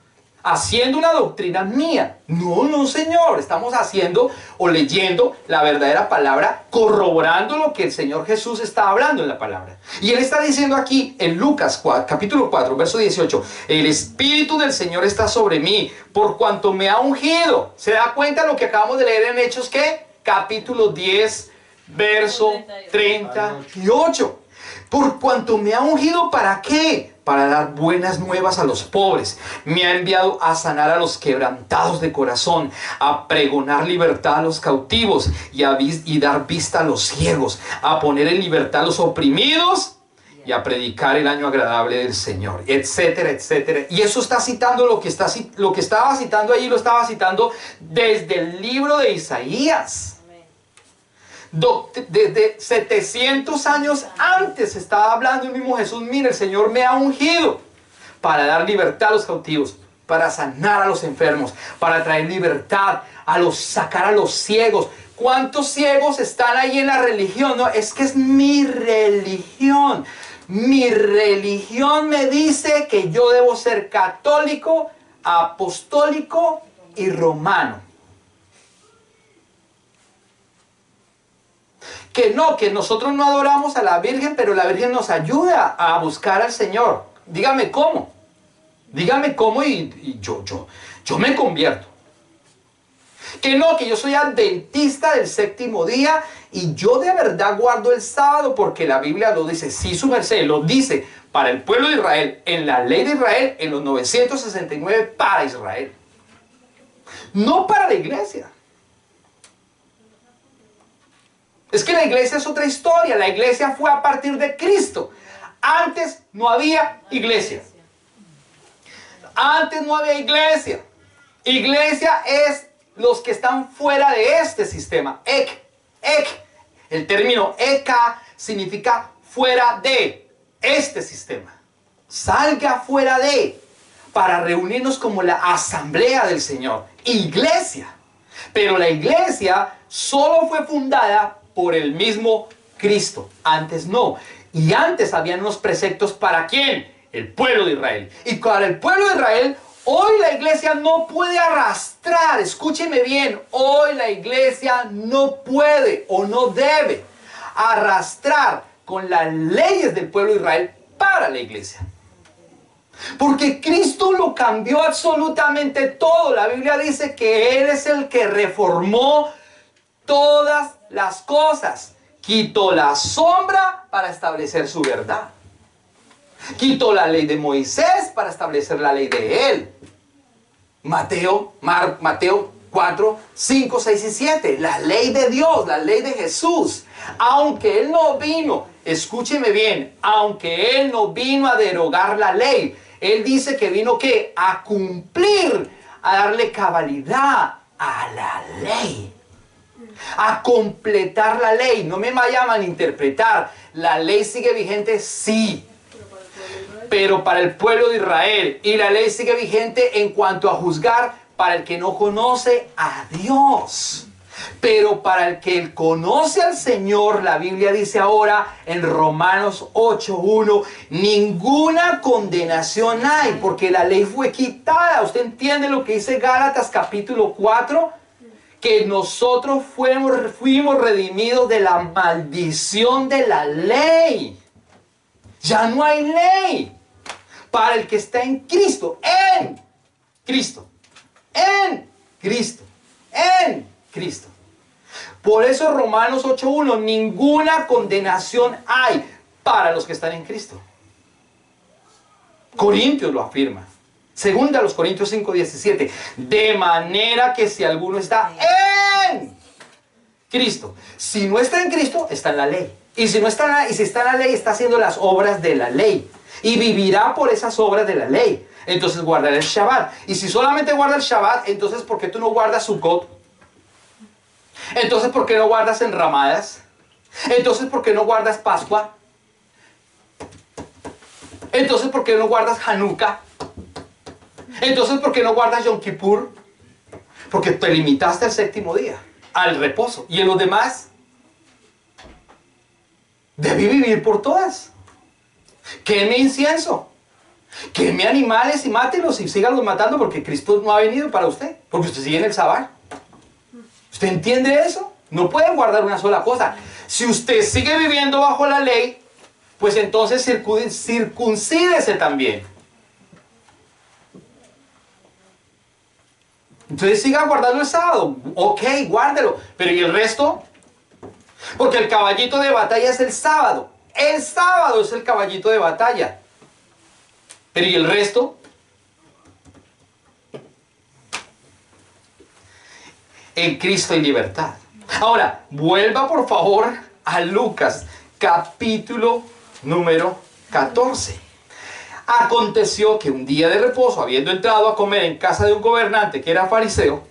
haciendo una doctrina mía. No, no, señor. Estamos haciendo o leyendo la verdadera palabra, corroborando lo que el Señor Jesús está hablando en la palabra. Y Él está diciendo aquí en Lucas capítulo 4, verso 18, el Espíritu del Señor está sobre mí, por cuanto me ha ungido. ¿Se da cuenta de lo que acabamos de leer en Hechos? ¿Qué? Capítulo 10, verso 38. Por cuanto me ha ungido, ¿para qué? Para dar buenas nuevas a los pobres. Me ha enviado a sanar a los quebrantados de corazón, a pregonar libertad a los cautivos y dar vista a los ciegos, a poner en libertad a los oprimidos y a predicar el año agradable del Señor, etcétera, etcétera. Y eso está citando lo que estaba citando ahí, lo estaba citando desde el libro de Isaías. Desde 700 años antes estaba hablando el mismo Jesús. Mire, el Señor me ha ungido para dar libertad a los cautivos, para sanar a los enfermos, para traer libertad sacar a los ciegos. ¿Cuántos ciegos están ahí en la religión? No, es que es mi religión. Mi religión me dice que yo debo ser católico, apostólico y romano. Que nosotros no adoramos a la Virgen, pero la Virgen nos ayuda a buscar al Señor. Dígame cómo. Dígame cómo y yo me convierto. Que yo soy adventista del séptimo día y yo de verdad guardo el sábado porque la Biblia lo dice. Sí, su merced, lo dice para el pueblo de Israel, en la ley de Israel, en los 969 para Israel. No para la iglesia. Es que la iglesia es otra historia. La iglesia fue a partir de Cristo. Antes no había iglesia. Antes no había iglesia. Iglesia es los que están fuera de este sistema. El término eka significa fuera de este sistema. Salga fuera de, para reunirnos como la asamblea del Señor. Iglesia. Pero la iglesia solo fue fundada por el mismo Cristo. Antes no. Y antes habían unos preceptos ¿para quién? El pueblo de Israel. Y para el pueblo de Israel, hoy la iglesia no puede arrastrar. Escúcheme bien. Hoy la iglesia no puede o no debe arrastrar con las leyes del pueblo de Israel para la iglesia. Porque Cristo lo cambió absolutamente todo. La Biblia dice que Él es el que reformó todas las cosas. Quitó la sombra para establecer su verdad. Quitó la ley de Moisés para establecer la ley de Él. Mateo 4, 5, 6 y 7. La ley de Dios, la ley de Jesús. Aunque Él no vino, escúcheme bien, aunque Él no vino a derogar la ley, Él dice que vino ¿qué? A cumplir, a darle cabalidad a la ley. A completar la ley. No me vaya a malinterpretar. La ley sigue vigente, sí. Pero para el pueblo de Israel. Y la ley sigue vigente en cuanto a juzgar para el que no conoce a Dios. Pero para el que conoce al Señor, la Biblia dice ahora en Romanos 8:1, ninguna condenación hay, porque la ley fue quitada. ¿Usted entiende lo que dice Gálatas capítulo 4? Que nosotros fuimos redimidos de la maldición de la ley. Ya no hay ley para el que está en Cristo, en Cristo, en Cristo, en Cristo. Por eso Romanos 8:1, ninguna condenación hay para los que están en Cristo. Corintios lo afirma. Segunda a los Corintios 5:17. De manera que si alguno está en Cristo. Si no está en Cristo, está en la ley. Y si está en la ley, está haciendo las obras de la ley. Y vivirá por esas obras de la ley. Entonces guardará el Shabbat. Y si solamente guarda el Shabbat, entonces ¿por qué tú no guardas Sukkot? Entonces ¿por qué no guardas enramadas? Entonces ¿por qué no guardas Pascua? Entonces ¿por qué no guardas Hanukkah? Entonces, ¿por qué no guardas Yom Kippur? Porque te limitaste al séptimo día, al reposo. Y en los demás, debí vivir por todas. Queme incienso. Queme animales y mátelos y síganlos matando porque Cristo no ha venido para usted. Porque usted sigue en el sabbat. ¿Usted entiende eso? No pueden guardar una sola cosa. Si usted sigue viviendo bajo la ley, pues entonces circuncídese también. Entonces siga guardando el sábado. Ok, guárdelo. Pero ¿y el resto? Porque el caballito de batalla es el sábado. El sábado es el caballito de batalla. Pero ¿y el resto? En Cristo hay libertad. Ahora, vuelva por favor a Lucas, capítulo número 14. Aconteció que un día de reposo, habiendo entrado a comer en casa de un gobernante que era fariseo,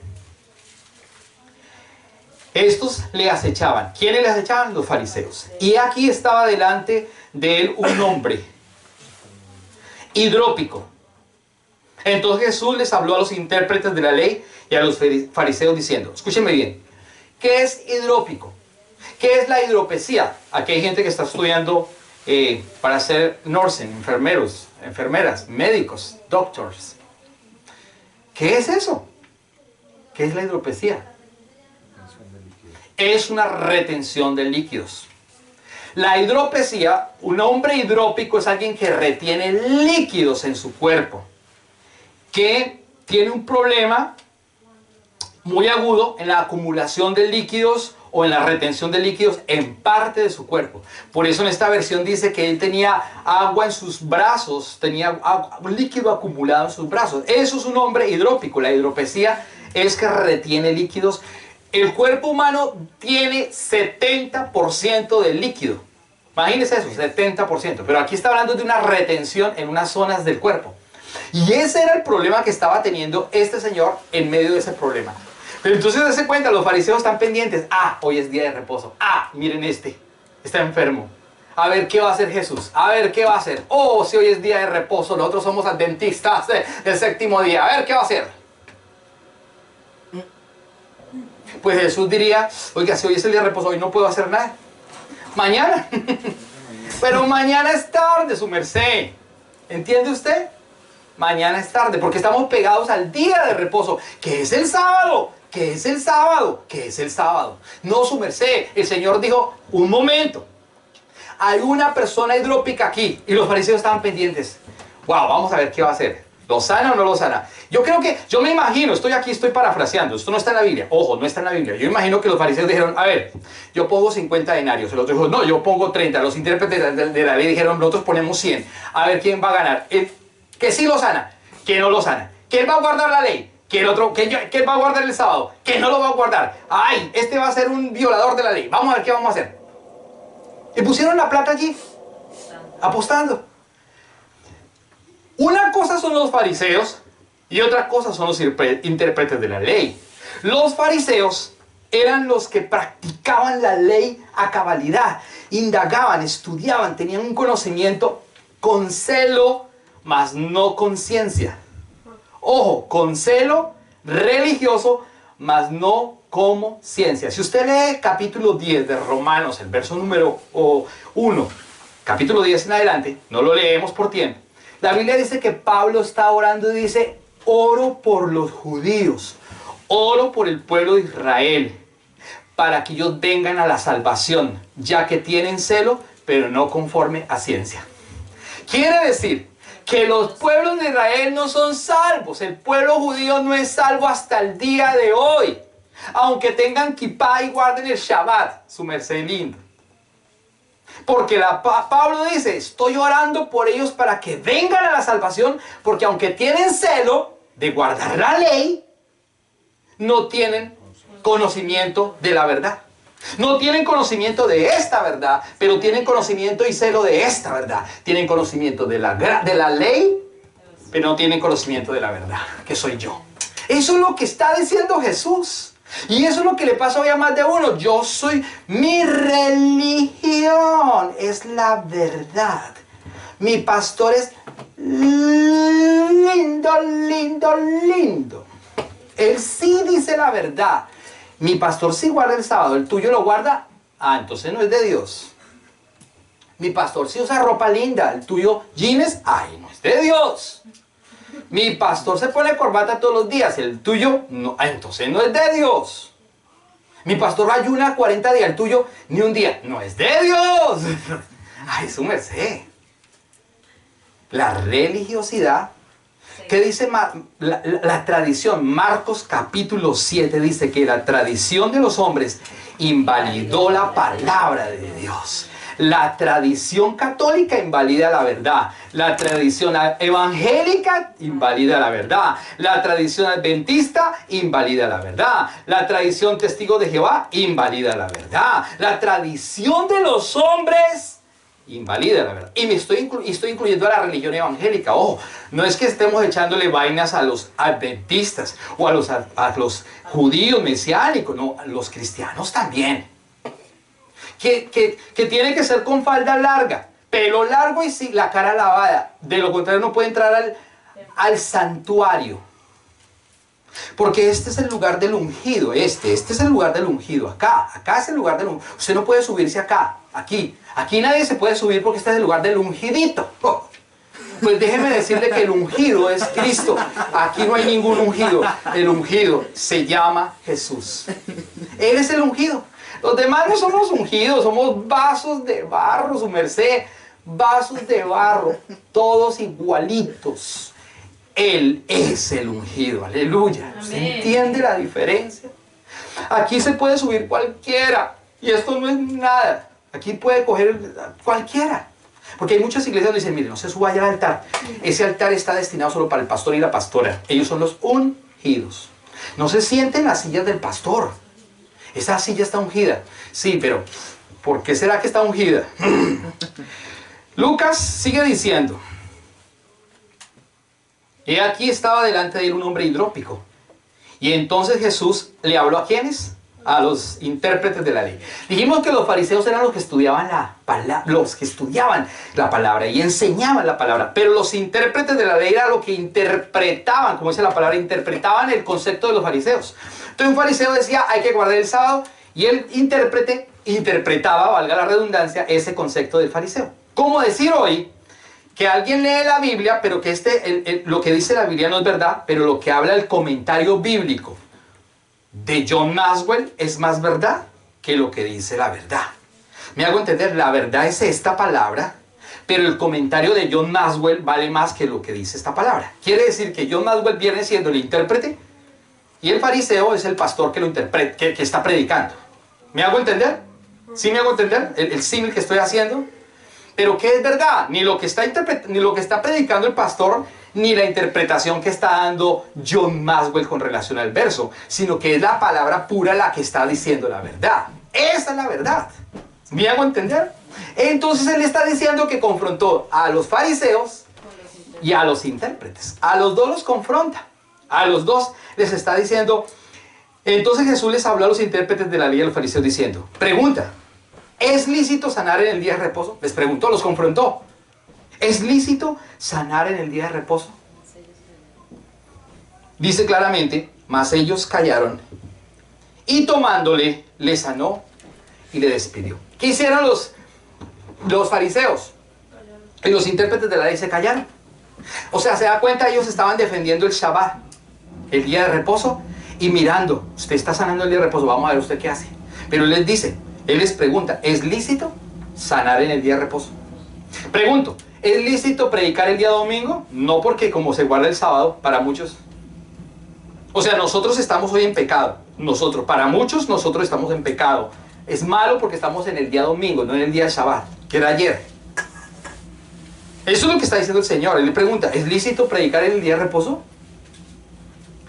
estos le acechaban. ¿Quiénes le acechaban? Los fariseos. Y aquí estaba delante de él un hombre hidrópico. Entonces Jesús les habló a los intérpretes de la ley y a los fariseos diciendo, escúchenme bien, ¿qué es hidrópico? ¿Qué es la hidropesía? Aquí hay gente que está estudiando para ser nursing, enfermeros, enfermeras, médicos, doctors. ¿Qué es eso? ¿Qué es la hidropesía? Es una retención de líquidos. La hidropesía, un hombre hidrópico es alguien que retiene líquidos en su cuerpo, que tiene un problema muy agudo en la acumulación de líquidos o en la retención de líquidos en parte de su cuerpo. Por eso en esta versión dice que él tenía agua en sus brazos, tenía un líquido acumulado en sus brazos. Eso es un hombre hidrópico. La hidropesía es que retiene líquidos. El cuerpo humano tiene 70% de líquido. Imagínense eso, 70%. Pero aquí está hablando de una retención en unas zonas del cuerpo. Y ese era el problema que estaba teniendo este señor en medio de ese problema. Pero entonces dése cuenta, los fariseos están pendientes. Ah, hoy es día de reposo. Ah, miren está enfermo. A ver qué va a hacer Jesús. A ver qué va a hacer. Oh, si hoy es día de reposo, nosotros somos adventistas del séptimo día. A ver qué va a hacer. Pues Jesús diría, oiga, si hoy es el día de reposo, hoy no puedo hacer nada. Mañana. Pero mañana es tarde, su merced. ¿Entiende usted? Mañana es tarde, porque estamos pegados al día de reposo, que es el sábado, que es el sábado, que es el sábado. No, su merced, el Señor dijo, un momento, hay una persona hidrópica aquí, y los fariseos estaban pendientes. Wow, vamos a ver qué va a hacer. ¿Lo sana o no lo sana? Yo me imagino, estoy parafraseando, esto no está en la Biblia, ojo, no está en la Biblia. Yo imagino que los fariseos dijeron, a ver, yo pongo 50 denarios, el otro dijo, no, yo pongo 30, los intérpretes de la ley dijeron, nosotros ponemos 100, a ver quién va a ganar. Que sí lo sana, que no lo sana. ¿Quién va a guardar la ley? Que el otro, ¿quién va a guardar el sábado? Que no lo va a guardar. Ay, este va a ser un violador de la ley. Vamos a ver qué vamos a hacer. Y pusieron la plata allí, apostando. Una cosa son los fariseos y otra cosa son los intérpretes de la ley. Los fariseos eran los que practicaban la ley a cabalidad, indagaban, estudiaban, tenían un conocimiento con celo, mas no con ciencia. Ojo, con celo religioso, mas no como ciencia. Si usted lee capítulo 10 de Romanos, el verso número 1, capítulo 10 en adelante, no lo leemos por tiempo, la Biblia dice que Pablo está orando y dice, oro por los judíos, oro por el pueblo de Israel, para que ellos vengan a la salvación, ya que tienen celo, pero no conforme a ciencia. Quiere decir que los pueblos de Israel no son salvos. El pueblo judío no es salvo hasta el día de hoy. Aunque tengan kipá y guarden el Shabbat, su merced lindo. Porque Pablo dice, estoy orando por ellos para que vengan a la salvación, porque aunque tienen celo de guardar la ley, no tienen conocimiento de la verdad. No tienen conocimiento de esta verdad, pero tienen conocimiento y celo de esta verdad. Tienen conocimiento de la ley, pero no tienen conocimiento de la verdad, que soy yo. Eso es lo que está diciendo Jesús. Y eso es lo que le pasa hoy a más de uno. Mi religión es la verdad. Mi pastor es lindo, lindo, lindo. Él sí dice la verdad. Mi pastor sí guarda el sábado, el tuyo lo guarda. Ah, entonces no es de Dios. Mi pastor sí usa ropa linda, el tuyo jeans, ay, no es de Dios. Mi pastor se pone corbata todos los días, el tuyo no, entonces no es de Dios. Mi pastor ayuna 40 días, el tuyo ni un día, no es de Dios. Ay, su merced. La religiosidad, ¿qué dice la tradición? Marcos capítulo 7 dice que la tradición de los hombres invalidó la palabra de Dios. La tradición católica invalida la verdad. La tradición evangélica invalida la verdad. La tradición adventista invalida la verdad. La tradición testigo de Jehová invalida la verdad. La tradición de los hombres invalida la verdad. Y estoy incluyendo a la religión evangélica. Ojo, no es que estemos echándole vainas a los adventistas o a los judíos mesiánicos, no, a los cristianos también. Que tiene que ser con falda larga, pelo largo y la cara lavada. De lo contrario no puede entrar al santuario. Porque este es el lugar del ungido, este es el lugar del ungido, acá es el lugar del ungido. Usted no puede subirse acá, aquí nadie se puede subir porque este es el lugar del ungidito. Oh. Pues déjeme decirle que el ungido es Cristo. Aquí no hay ningún ungido. El ungido se llama Jesús. Él es el ungido. Los demás no somos ungidos, somos vasos de barro, su merced, vasos de barro, todos igualitos. Él es el ungido, aleluya. ¿Usted entiende la diferencia? Aquí se puede subir cualquiera, y esto no es nada. Aquí puede coger cualquiera. Porque hay muchas iglesias donde dicen, mire, no se suba allá al altar. Ese altar está destinado solo para el pastor y la pastora. Ellos son los ungidos. No se sienten en las sillas del pastor. Esa silla está ungida. Sí, pero ¿por qué será que está ungida? Lucas sigue diciendo. Y aquí estaba delante de él un hombre hidrópico. Y entonces Jesús le habló ¿a quiénes? A los intérpretes de la ley. Dijimos que los fariseos eran los que estudiaban la palabra y enseñaban la palabra. Pero los intérpretes de la ley eran los que interpretaban, como dice la palabra, interpretaban el concepto de los fariseos. Entonces un fariseo decía, hay que guardar el sábado, y el intérprete interpretaba, valga la redundancia, ese concepto del fariseo. ¿Cómo decir hoy que alguien lee la Biblia, pero que lo que dice la Biblia no es verdad, pero lo que habla el comentario bíblico de John Maxwell es más verdad que lo que dice la verdad? Me hago entender, la verdad es esta palabra, pero el comentario de John Maxwell vale más que lo que dice esta palabra. Quiere decir que John Maxwell viene siendo el intérprete y el fariseo es el pastor que lo interpreta, que está predicando. ¿Me hago entender? ¿Sí me hago entender el símil que estoy haciendo? Pero ¿qué es verdad? Ni lo que está predicando el pastor, ni la interpretación que está dando John Maxwell con relación al verso, sino que es la palabra pura la que está diciendo la verdad. Esa es la verdad. ¿Me hago entender? Entonces él está diciendo que confrontó a los fariseos y a los intérpretes. A los dos los confronta. A los dos les está diciendo. Entonces Jesús les habló a los intérpretes de la ley y a los fariseos diciendo, pregunta, ¿es lícito sanar en el día de reposo? Les preguntó, los confrontó. ¿Es lícito sanar en el día de reposo? Dice claramente, mas ellos callaron y tomándole, le sanó y le despidió. ¿Qué hicieron los fariseos? Y los intérpretes de la ley se callaron. O sea, se da cuenta, ellos estaban defendiendo el Shabbat, el día de reposo, y mirando, usted está sanando el día de reposo, vamos a ver usted qué hace. Pero él les dice, él les pregunta, ¿es lícito sanar en el día de reposo? Pregunto, ¿es lícito predicar el día domingo? No, porque como se guarda el sábado, para muchos. O sea, nosotros estamos hoy en pecado. Para muchos, nosotros estamos en pecado. Es malo porque estamos en el día domingo, no en el día de Shabbat, que era ayer. Eso es lo que está diciendo el Señor. Él le pregunta, ¿es lícito predicar en el día de reposo?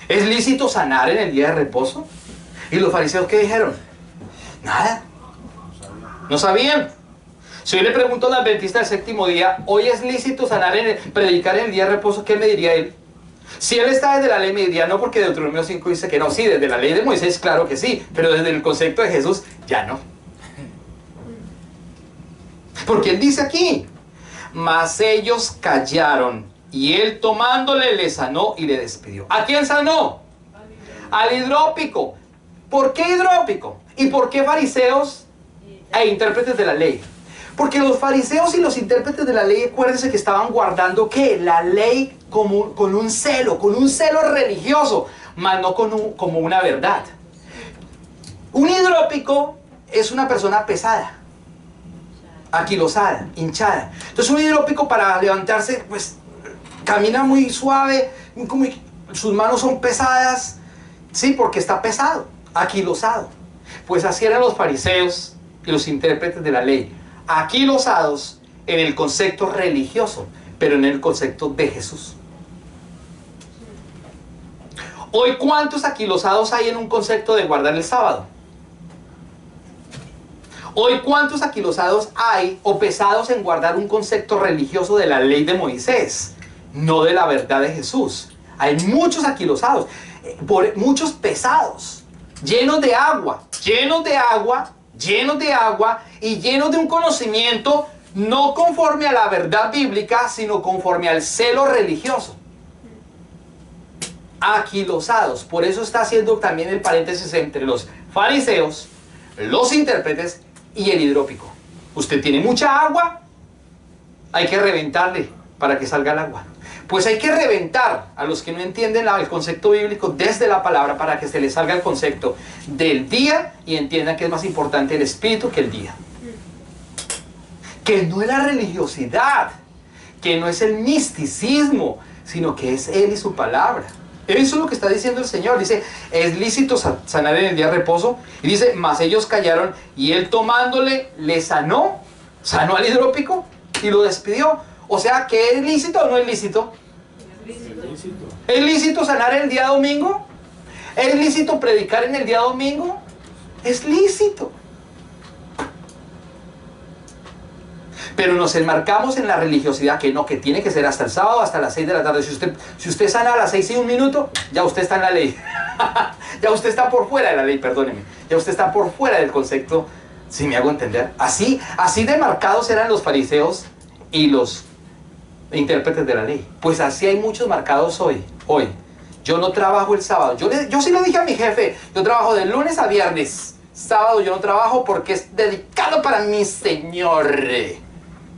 ¿Es lícito sanar en el día de reposo? ¿Y los fariseos qué dijeron? Nada. No sabían. Si yo le pregunto al adventista del séptimo día, ¿hoy es lícito predicar en el día de reposo? ¿Qué me diría él? Si él está desde la ley, me diría, no, porque Deuteronomio 5 dice que no. Sí, desde la ley de Moisés, claro que sí, pero desde el concepto de Jesús, ya no. Porque él dice aquí, mas ellos callaron, y él tomándole le sanó y le despidió. ¿A quién sanó? Al hidrópico. ¿Por qué hidrópico? ¿Y por qué fariseos e intérpretes de la ley? Porque los fariseos y los intérpretes de la ley, acuérdense que estaban guardando ¿qué? La ley con un celo religioso, mas no como una verdad. Un hidrópico es una persona pesada, aquilosada, hinchada. Entonces un hidrópico para levantarse, pues camina muy suave, sus manos son pesadas, sí, porque está pesado, aquilosado. Pues así eran los fariseos y los intérpretes de la ley, aquilosados en el concepto religioso, pero en el concepto de Jesús. Hoy, ¿cuántos aquilosados hay en un concepto de guardar el sábado? Hoy, ¿cuántos aquilosados hay o pesados en guardar un concepto religioso de la ley de Moisés, no de la verdad de Jesús? Hay muchos aquilosados, muchos pesados, llenos de agua y llenos de un conocimiento no conforme a la verdad bíblica, sino conforme al celo religioso. Aquilosados. Por eso está haciendo también el paréntesis entre los fariseos, los intérpretes y el hidrópico. Usted tiene mucha agua, hay que reventarle para que salga el agua. Pues hay que reventar a los que no entienden el concepto bíblico desde la palabra para que se les salga el concepto del día y entiendan que es más importante el espíritu que el día. Que no es la religiosidad, que no es el misticismo, sino que es Él y su palabra. Eso es lo que está diciendo el Señor. Dice, es lícito sanar en el día de reposo. Y dice, mas ellos callaron y Él tomándole le sanó al hidrópico y lo despidió. O sea, ¿que es lícito o no es lícito? ¿Es lícito sanar el día domingo? ¿Es lícito predicar en el día domingo? Es lícito. Pero nos enmarcamos en la religiosidad que no, que tiene que ser hasta el sábado, hasta las 6 de la tarde. Si usted sana a las 6 y 1 minuto, ya usted está en la ley. Ya usted está por fuera de la ley, perdóneme. Ya usted está por fuera del concepto, si me hago entender. Así de marcados eran los fariseos y los intérpretes de la ley. Pues así hay muchos marcados hoy. Yo no trabajo el sábado. Yo sí le dije a mi jefe, yo trabajo de lunes a viernes. Sábado yo no trabajo porque es dedicado para mi Señor.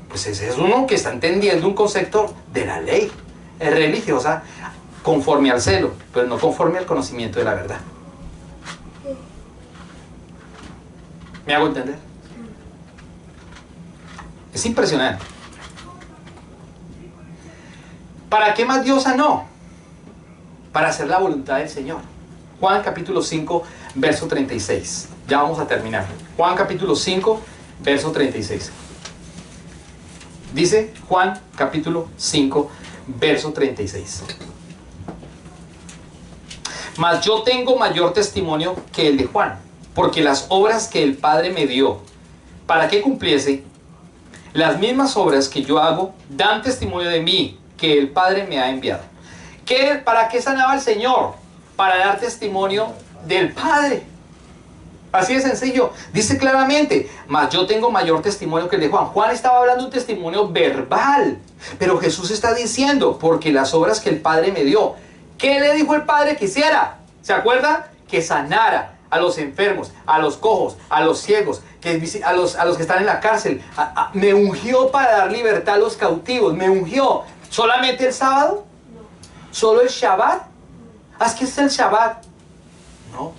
Pues ese es uno que está entendiendo un concepto de la ley religiosa conforme al celo, pero no conforme al conocimiento de la verdad. ¿Me hago entender? Es impresionante. ¿Para qué más Dios sanó? Para hacer la voluntad del Señor. Juan capítulo 5, verso 36. Ya vamos a terminar. Juan capítulo 5, verso 36. Dice Juan capítulo 5, verso 36. Mas yo tengo mayor testimonio que el de Juan, porque las obras que el Padre me dio, para que cumpliese, las mismas obras que yo hago, dan testimonio de mí, que el Padre me ha enviado. ¿Para qué sanaba el Señor? Para dar testimonio del Padre. Así de sencillo. Dice claramente, mas yo tengo mayor testimonio que el de Juan. Juan estaba hablando de un testimonio verbal, pero Jesús está diciendo, porque las obras que el Padre me dio. ¿Qué le dijo el Padre que hiciera? ¿Se acuerda? Que sanara a los enfermos, a los cojos, a los ciegos, a los que están en la cárcel. Me ungió para dar libertad a los cautivos. Me ungió. ¿Solamente el sábado? ¿Solo el Shabbat? ¿Es que es el Shabbat? No.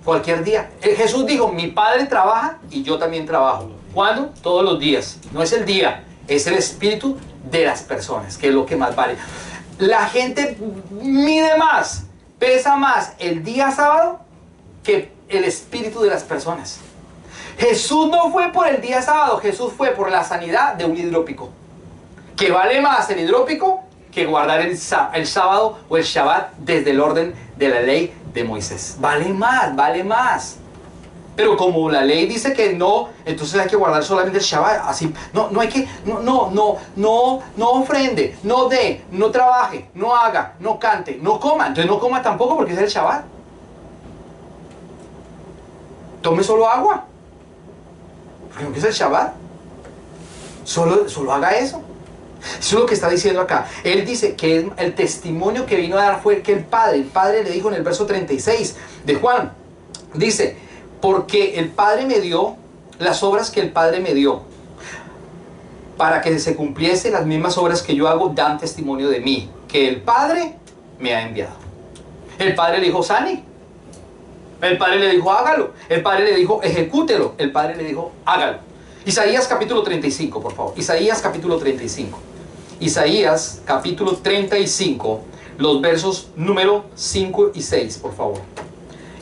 Cualquier día. Jesús dijo, mi Padre trabaja y yo también trabajo. ¿Cuándo? Todos los días. No es el día, es el espíritu de las personas, que es lo que más vale. La gente mide más, pesa más el día sábado que el espíritu de las personas. Jesús no fue por el día sábado, Jesús fue por la sanidad de un hidrópico. Que vale más el hidrópico que guardar el sábado o el Shabbat desde el orden de la ley de Moisés. Vale más. Pero como la ley dice que no, entonces hay que guardar solamente el Shabbat. Así, no hay que, no ofrende, no dé, no trabaje, no haga, no cante, no coma. Entonces no coma tampoco porque es el Shabbat. Tome solo agua. Porque es el Shabbat. Solo haga eso. Eso es lo que está diciendo acá. Él dice que el testimonio que vino a dar fue que el Padre le dijo en el verso 36 de Juan. Dice, porque el Padre me dio las obras que el Padre me dio. para que se cumpliese las mismas obras que yo hago, dan testimonio de mí, que el Padre me ha enviado. El Padre le dijo, sane. El Padre le dijo, hágalo. El Padre le dijo, ejecútelo. El Padre le dijo, hágalo. Isaías capítulo 35, por favor. Isaías capítulo 35. Isaías capítulo 35, los versos número 5 y 6, por favor.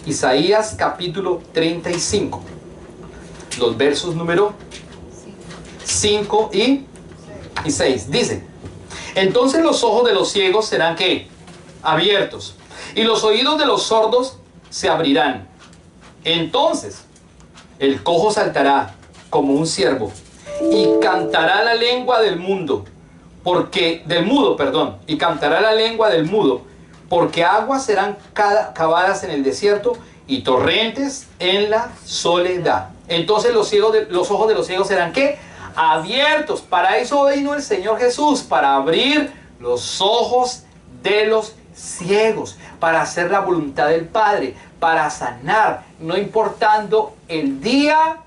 Isaías capítulo 35, los versos número 5 y 6. Dice, entonces los ojos de los ciegos serán ¿qué? Abiertos, y los oídos de los sordos se abrirán. Entonces el cojo saltará como un ciervo y cantará la lengua del mudo, y cantará la lengua del mudo, porque aguas serán cavadas en el desierto y torrentes en la soledad. Entonces los ojos de los ciegos serán ¿qué? Abiertos. Para eso vino el Señor Jesús, para abrir los ojos de los ciegos, para hacer la voluntad del Padre, para sanar, no importando el día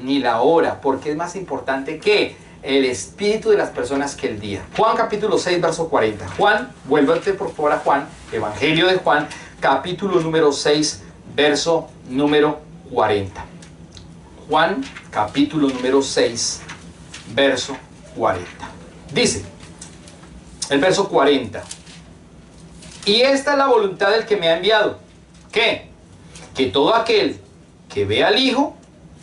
ni la hora, porque es más importante que el espíritu de las personas que el día. Juan capítulo 6, verso 40. Juan, vuélvete por favor a Juan, Evangelio de Juan, capítulo número 6, verso número 40. Juan, capítulo número 6, verso 40. Dice, el verso 40. Y esta es la voluntad del que me ha enviado. ¿Qué? Que todo aquel que ve al Hijo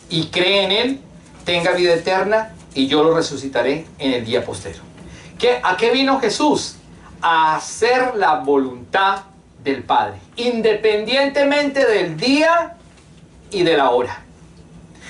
y cree en Él tenga vida eterna, y yo lo resucitaré en el día postero. ¿A qué vino Jesús? A hacer la voluntad del Padre, independientemente del día y de la hora.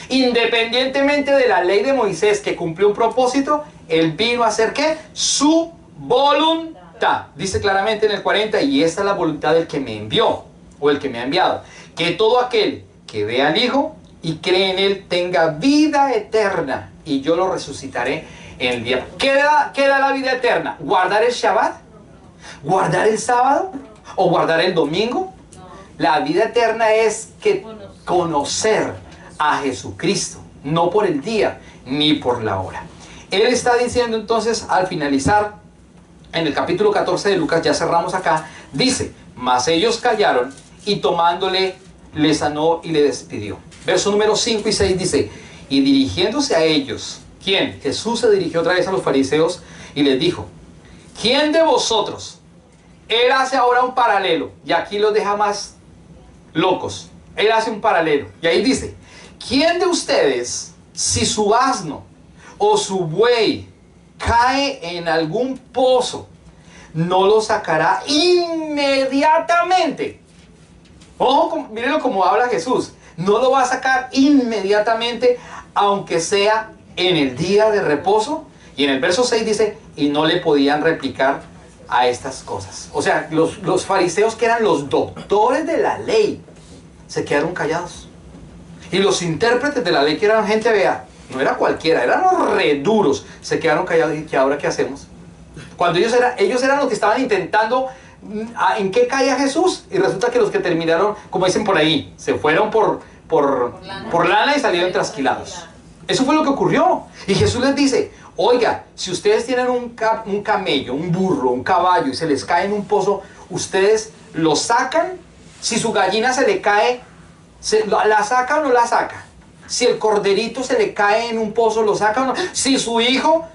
Independientemente de la ley de Moisés, que cumplió un propósito, Él vino a hacer ¿qué? Su voluntad. Dice claramente en el 40, y esta es la voluntad del que me envió, o el que me ha enviado, que todo aquel que ve al Hijo y cree en Él tenga vida eterna, y yo lo resucitaré en el día. ¿Qué da la vida eterna? ¿Guardar el Shabbat? ¿Guardar el sábado? ¿O guardar el domingo? La vida eterna es que conocer a Jesucristo, no por el día ni por la hora. Él está diciendo entonces, al finalizar en el capítulo 14 de Lucas, ya cerramos acá, dice, mas ellos callaron, y tomándole le sanó y le despidió. Verso número 5 y 6 dice, y dirigiéndose a ellos, ¿quién? Jesús se dirigió otra vez a los fariseos y les dijo, ¿quién de vosotros? Él hace ahora un paralelo, y aquí los deja más locos. Él hace un paralelo, y ahí dice, ¿quién de ustedes, si su asno o su buey cae en algún pozo, no lo sacará inmediatamente? Ojo, mírenlo como habla Jesús. No lo va a sacar inmediatamente, aunque sea en el día de reposo. Y en el verso 6 dice, y no le podían replicar a estas cosas. O sea, los fariseos, que eran los doctores de la ley, se quedaron callados. Y los intérpretes de la ley, que eran gente, vea, no era cualquiera, eran los reduros, se quedaron callados. ¿Y ahora qué hacemos? Cuando ellos eran los que estaban intentando en qué caía Jesús, y resulta que los que terminaron, como dicen por ahí, se fueron por lana y salieron trasquilados. Eso fue lo que ocurrió. Y Jesús les dice, oiga, si ustedes tienen un camello, un burro, un caballo, y se les cae en un pozo, ustedes lo sacan. Si su gallina se le cae, ¿la saca o no la saca? Si el corderito se le cae en un pozo, ¿lo saca o no? Si su hijo...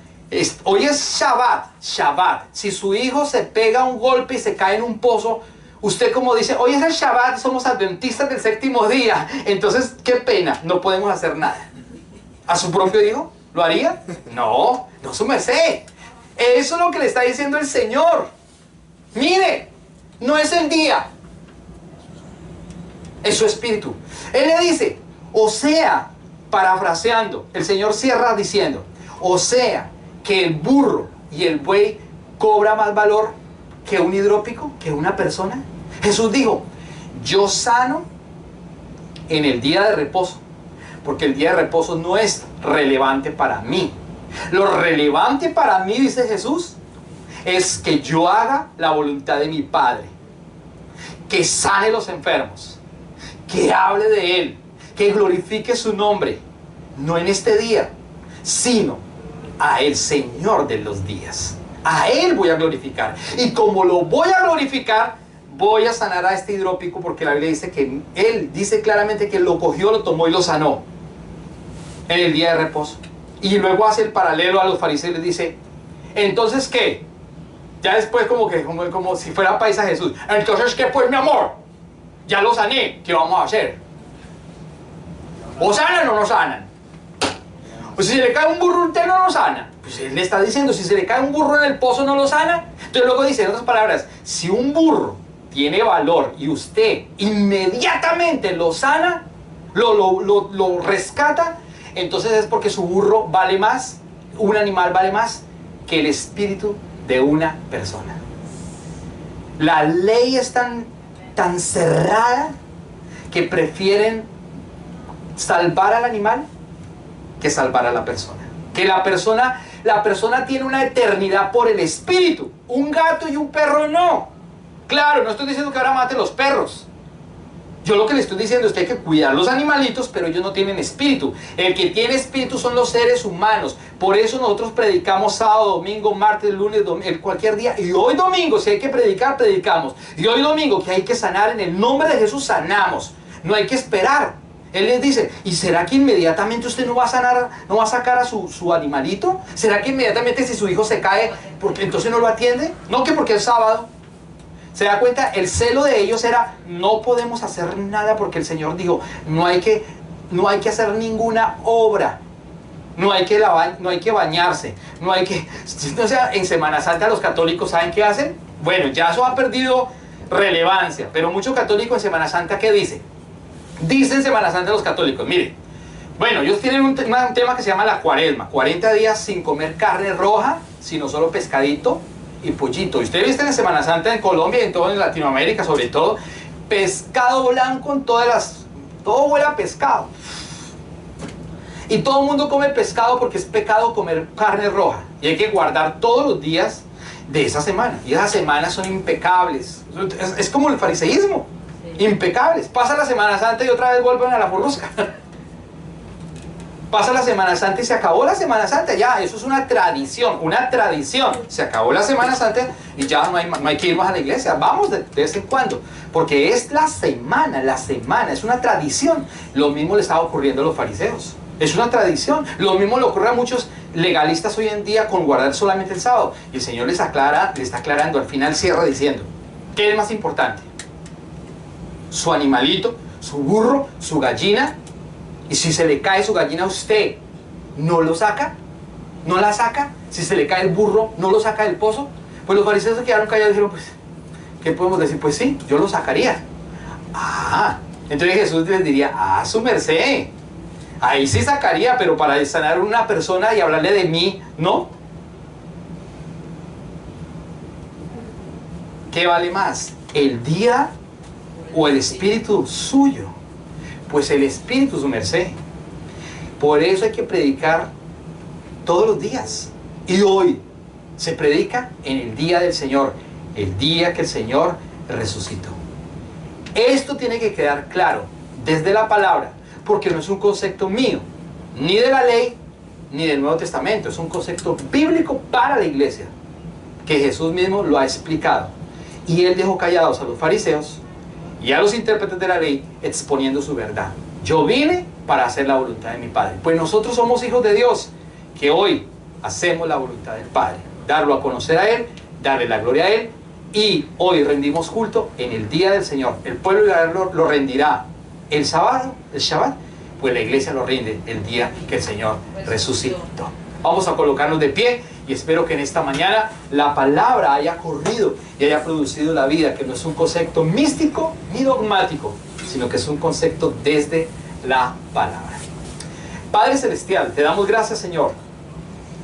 hoy es Shabbat. Si su hijo se pega un golpe y se cae en un pozo, usted como dice, hoy es el Shabbat, somos adventistas del séptimo día, entonces qué pena, no podemos hacer nada. ¿A su propio hijo? ¿Lo haría? No, no su merced. Eso es lo que le está diciendo el Señor. Mire, no es el día, es su espíritu. Él le dice, o sea, parafraseando, el Señor cierra diciendo, o sea, que el burro y el buey cobra más valor que un hidrópico, que una persona. Jesús dijo, yo sano en el día de reposo, porque el día de reposo no es relevante para mí. Lo relevante para mí, dice Jesús, es que yo haga la voluntad de mi Padre, que sane los enfermos, que hable de Él, que glorifique su nombre, no en este día, sino a el Señor de los días. A Él voy a glorificar. Y como lo voy a glorificar, voy a sanar a este hidrópico, porque la Biblia dice que Él dice claramente que lo cogió, lo tomó y lo sanó en el día de reposo. Y luego hace el paralelo a los fariseos y les dice, ¿entonces qué? Ya después como si fuera paisa Jesús. Entonces, ¿qué pues, mi amor? Ya lo sané, ¿qué vamos a hacer? ¿O sanan o no sanan? Pues si se le cae un burro, usted no lo sana. Pues él le está diciendo, si se le cae un burro en el pozo, no lo sana. Entonces luego dice, en otras palabras, si un burro tiene valor y usted inmediatamente lo sana, lo rescata, entonces es porque su burro vale más, un animal vale más que el espíritu de una persona. La ley es tan cerrada que prefieren salvar al animal que salvar a la persona. Que la persona tiene una eternidad por el espíritu. Un gato y un perro no. Claro, no estoy diciendo que ahora mate los perros. Yo lo que le estoy diciendo es que hay que cuidar los animalitos, pero ellos no tienen espíritu. El que tiene espíritu son los seres humanos. Por eso nosotros predicamos sábado, domingo, martes, lunes, cualquier día. Y hoy domingo, si hay que predicar, predicamos. Y hoy domingo, que hay que sanar, en el nombre de Jesús sanamos. No hay que esperar. Él les dice, ¿y será que inmediatamente usted no va a sanar, no va a sacar a su animalito? ¿Será que inmediatamente si su hijo se cae, porque entonces no lo atiende? No, que porque es sábado. ¿Se da cuenta? El celo de ellos era, no podemos hacer nada porque el Señor dijo, no hay que hacer ninguna obra. No hay que bañarse. No hay que... O sea, en Semana Santa los católicos, ¿saben qué hacen? Bueno, ya eso ha perdido relevancia. Pero muchos católicos en Semana Santa, ¿qué dicen? Dicen Semana Santa los católicos, miren. Bueno, ellos tienen un tema que se llama la cuaresma. 40 días sin comer carne roja, sino solo pescadito y pollito. Y ustedes visten en Semana Santa en Colombia y en todo en Latinoamérica, sobre todo, pescado blanco en todo huele a pescado. Y todo el mundo come pescado porque es pecado comer carne roja. Y hay que guardar todos los días de esa semana. Y esas semanas son impecables. Es como el fariseísmo. Sí. Impecables. Pasa la Semana Santa y otra vez vuelven a la burrusca. Pasa la Semana Santa y se acabó la Semana Santa, ya, eso es una tradición, se acabó la Semana Santa y ya no hay que ir más a la iglesia, vamos de vez en cuando, porque es la semana, es una tradición. Lo mismo le estaba ocurriendo a los fariseos, es una tradición. Lo mismo le ocurre a muchos legalistas hoy en día con guardar solamente el sábado, y el Señor les está aclarando, al final cierra diciendo, ¿qué es más importante? Su animalito, su burro, su gallina. Y si se le cae su gallina a usted, ¿no lo saca? ¿No la saca? Si se le cae el burro, ¿no lo saca del pozo? Pues los fariseos se quedaron callados y dijeron, pues, ¿qué podemos decir? Pues sí, yo lo sacaría. Ah, entonces Jesús les diría, ah, su merced. Ahí sí sacaría, pero para sanar a una persona y hablarle de mí, ¿no? ¿Qué vale más? ¿El día o el espíritu suyo? Pues el espíritu su merced. Por eso hay que predicar todos los días. Y hoy se predica en el día del Señor, el día que el Señor resucitó. Esto tiene que quedar claro desde la palabra, porque no es un concepto mío, ni de la ley, ni del Nuevo Testamento. Es un concepto bíblico para la iglesia, que Jesús mismo lo ha explicado. Y Él dejó callados a los fariseos y a los intérpretes de la ley, exponiendo su verdad. Yo vine para hacer la voluntad de mi Padre. Pues nosotros somos hijos de Dios, que hoy hacemos la voluntad del Padre. Darlo a conocer a Él, darle la gloria a Él, y hoy rendimos culto en el día del Señor. El pueblo de Israel lo rendirá el sábado, el Shabbat, pues la iglesia lo rinde el día que el Señor resucitó. Vamos a colocarnos de pie. Y espero que en esta mañana la palabra haya corrido y haya producido la vida, que no es un concepto místico ni dogmático, sino que es un concepto desde la palabra. Padre Celestial, te damos gracias, Señor,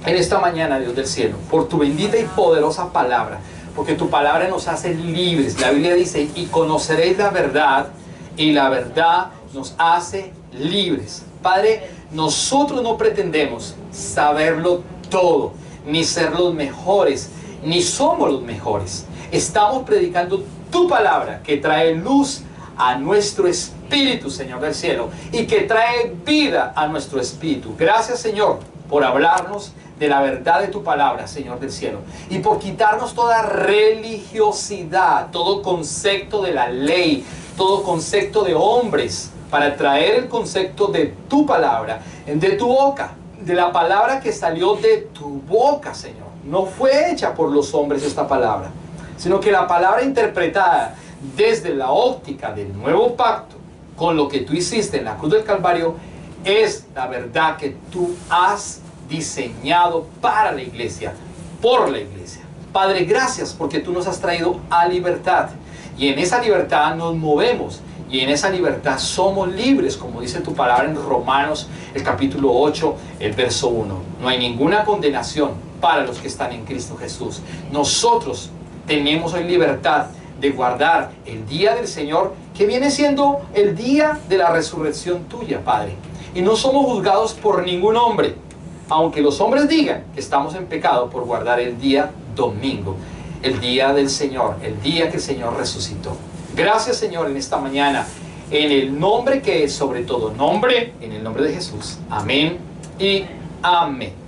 en esta mañana, Dios del cielo, por tu bendita y poderosa palabra, porque tu palabra nos hace libres. La Biblia dice, y conoceréis la verdad, y la verdad nos hace libres. Padre, nosotros no pretendemos saberlo todo, ni ser los mejores, ni somos los mejores. Estamos predicando tu palabra, que trae luz a nuestro espíritu, Señor del cielo, y que trae vida a nuestro espíritu. Gracias, Señor, por hablarnos. de la verdad de tu palabra, Señor del cielo, y por quitarnos toda religiosidad, todo concepto de la ley, todo concepto de hombres, para traer el concepto de tu palabra, de tu boca, de la palabra que salió de tu boca, Señor. No fue hecha por los hombres esta palabra, sino que la palabra interpretada desde la óptica del nuevo pacto, con lo que tú hiciste en la cruz del Calvario, es la verdad que tú has diseñado para la iglesia, por la iglesia. Padre, gracias porque tú nos has traído a libertad, y en esa libertad nos movemos, y en esa libertad somos libres, como dice tu palabra en Romanos, el capítulo 8, el verso 1. No hay ninguna condenación para los que están en Cristo Jesús. Nosotros tenemos hoy libertad de guardar el día del Señor, que viene siendo el día de la resurrección tuya, Padre. Y no somos juzgados por ningún hombre, aunque los hombres digan que estamos en pecado por guardar el día domingo, el día del Señor, el día que el Señor resucitó. Gracias, Señor, en esta mañana, en el nombre que es sobre todo nombre, en el nombre de Jesús. Amén y amén.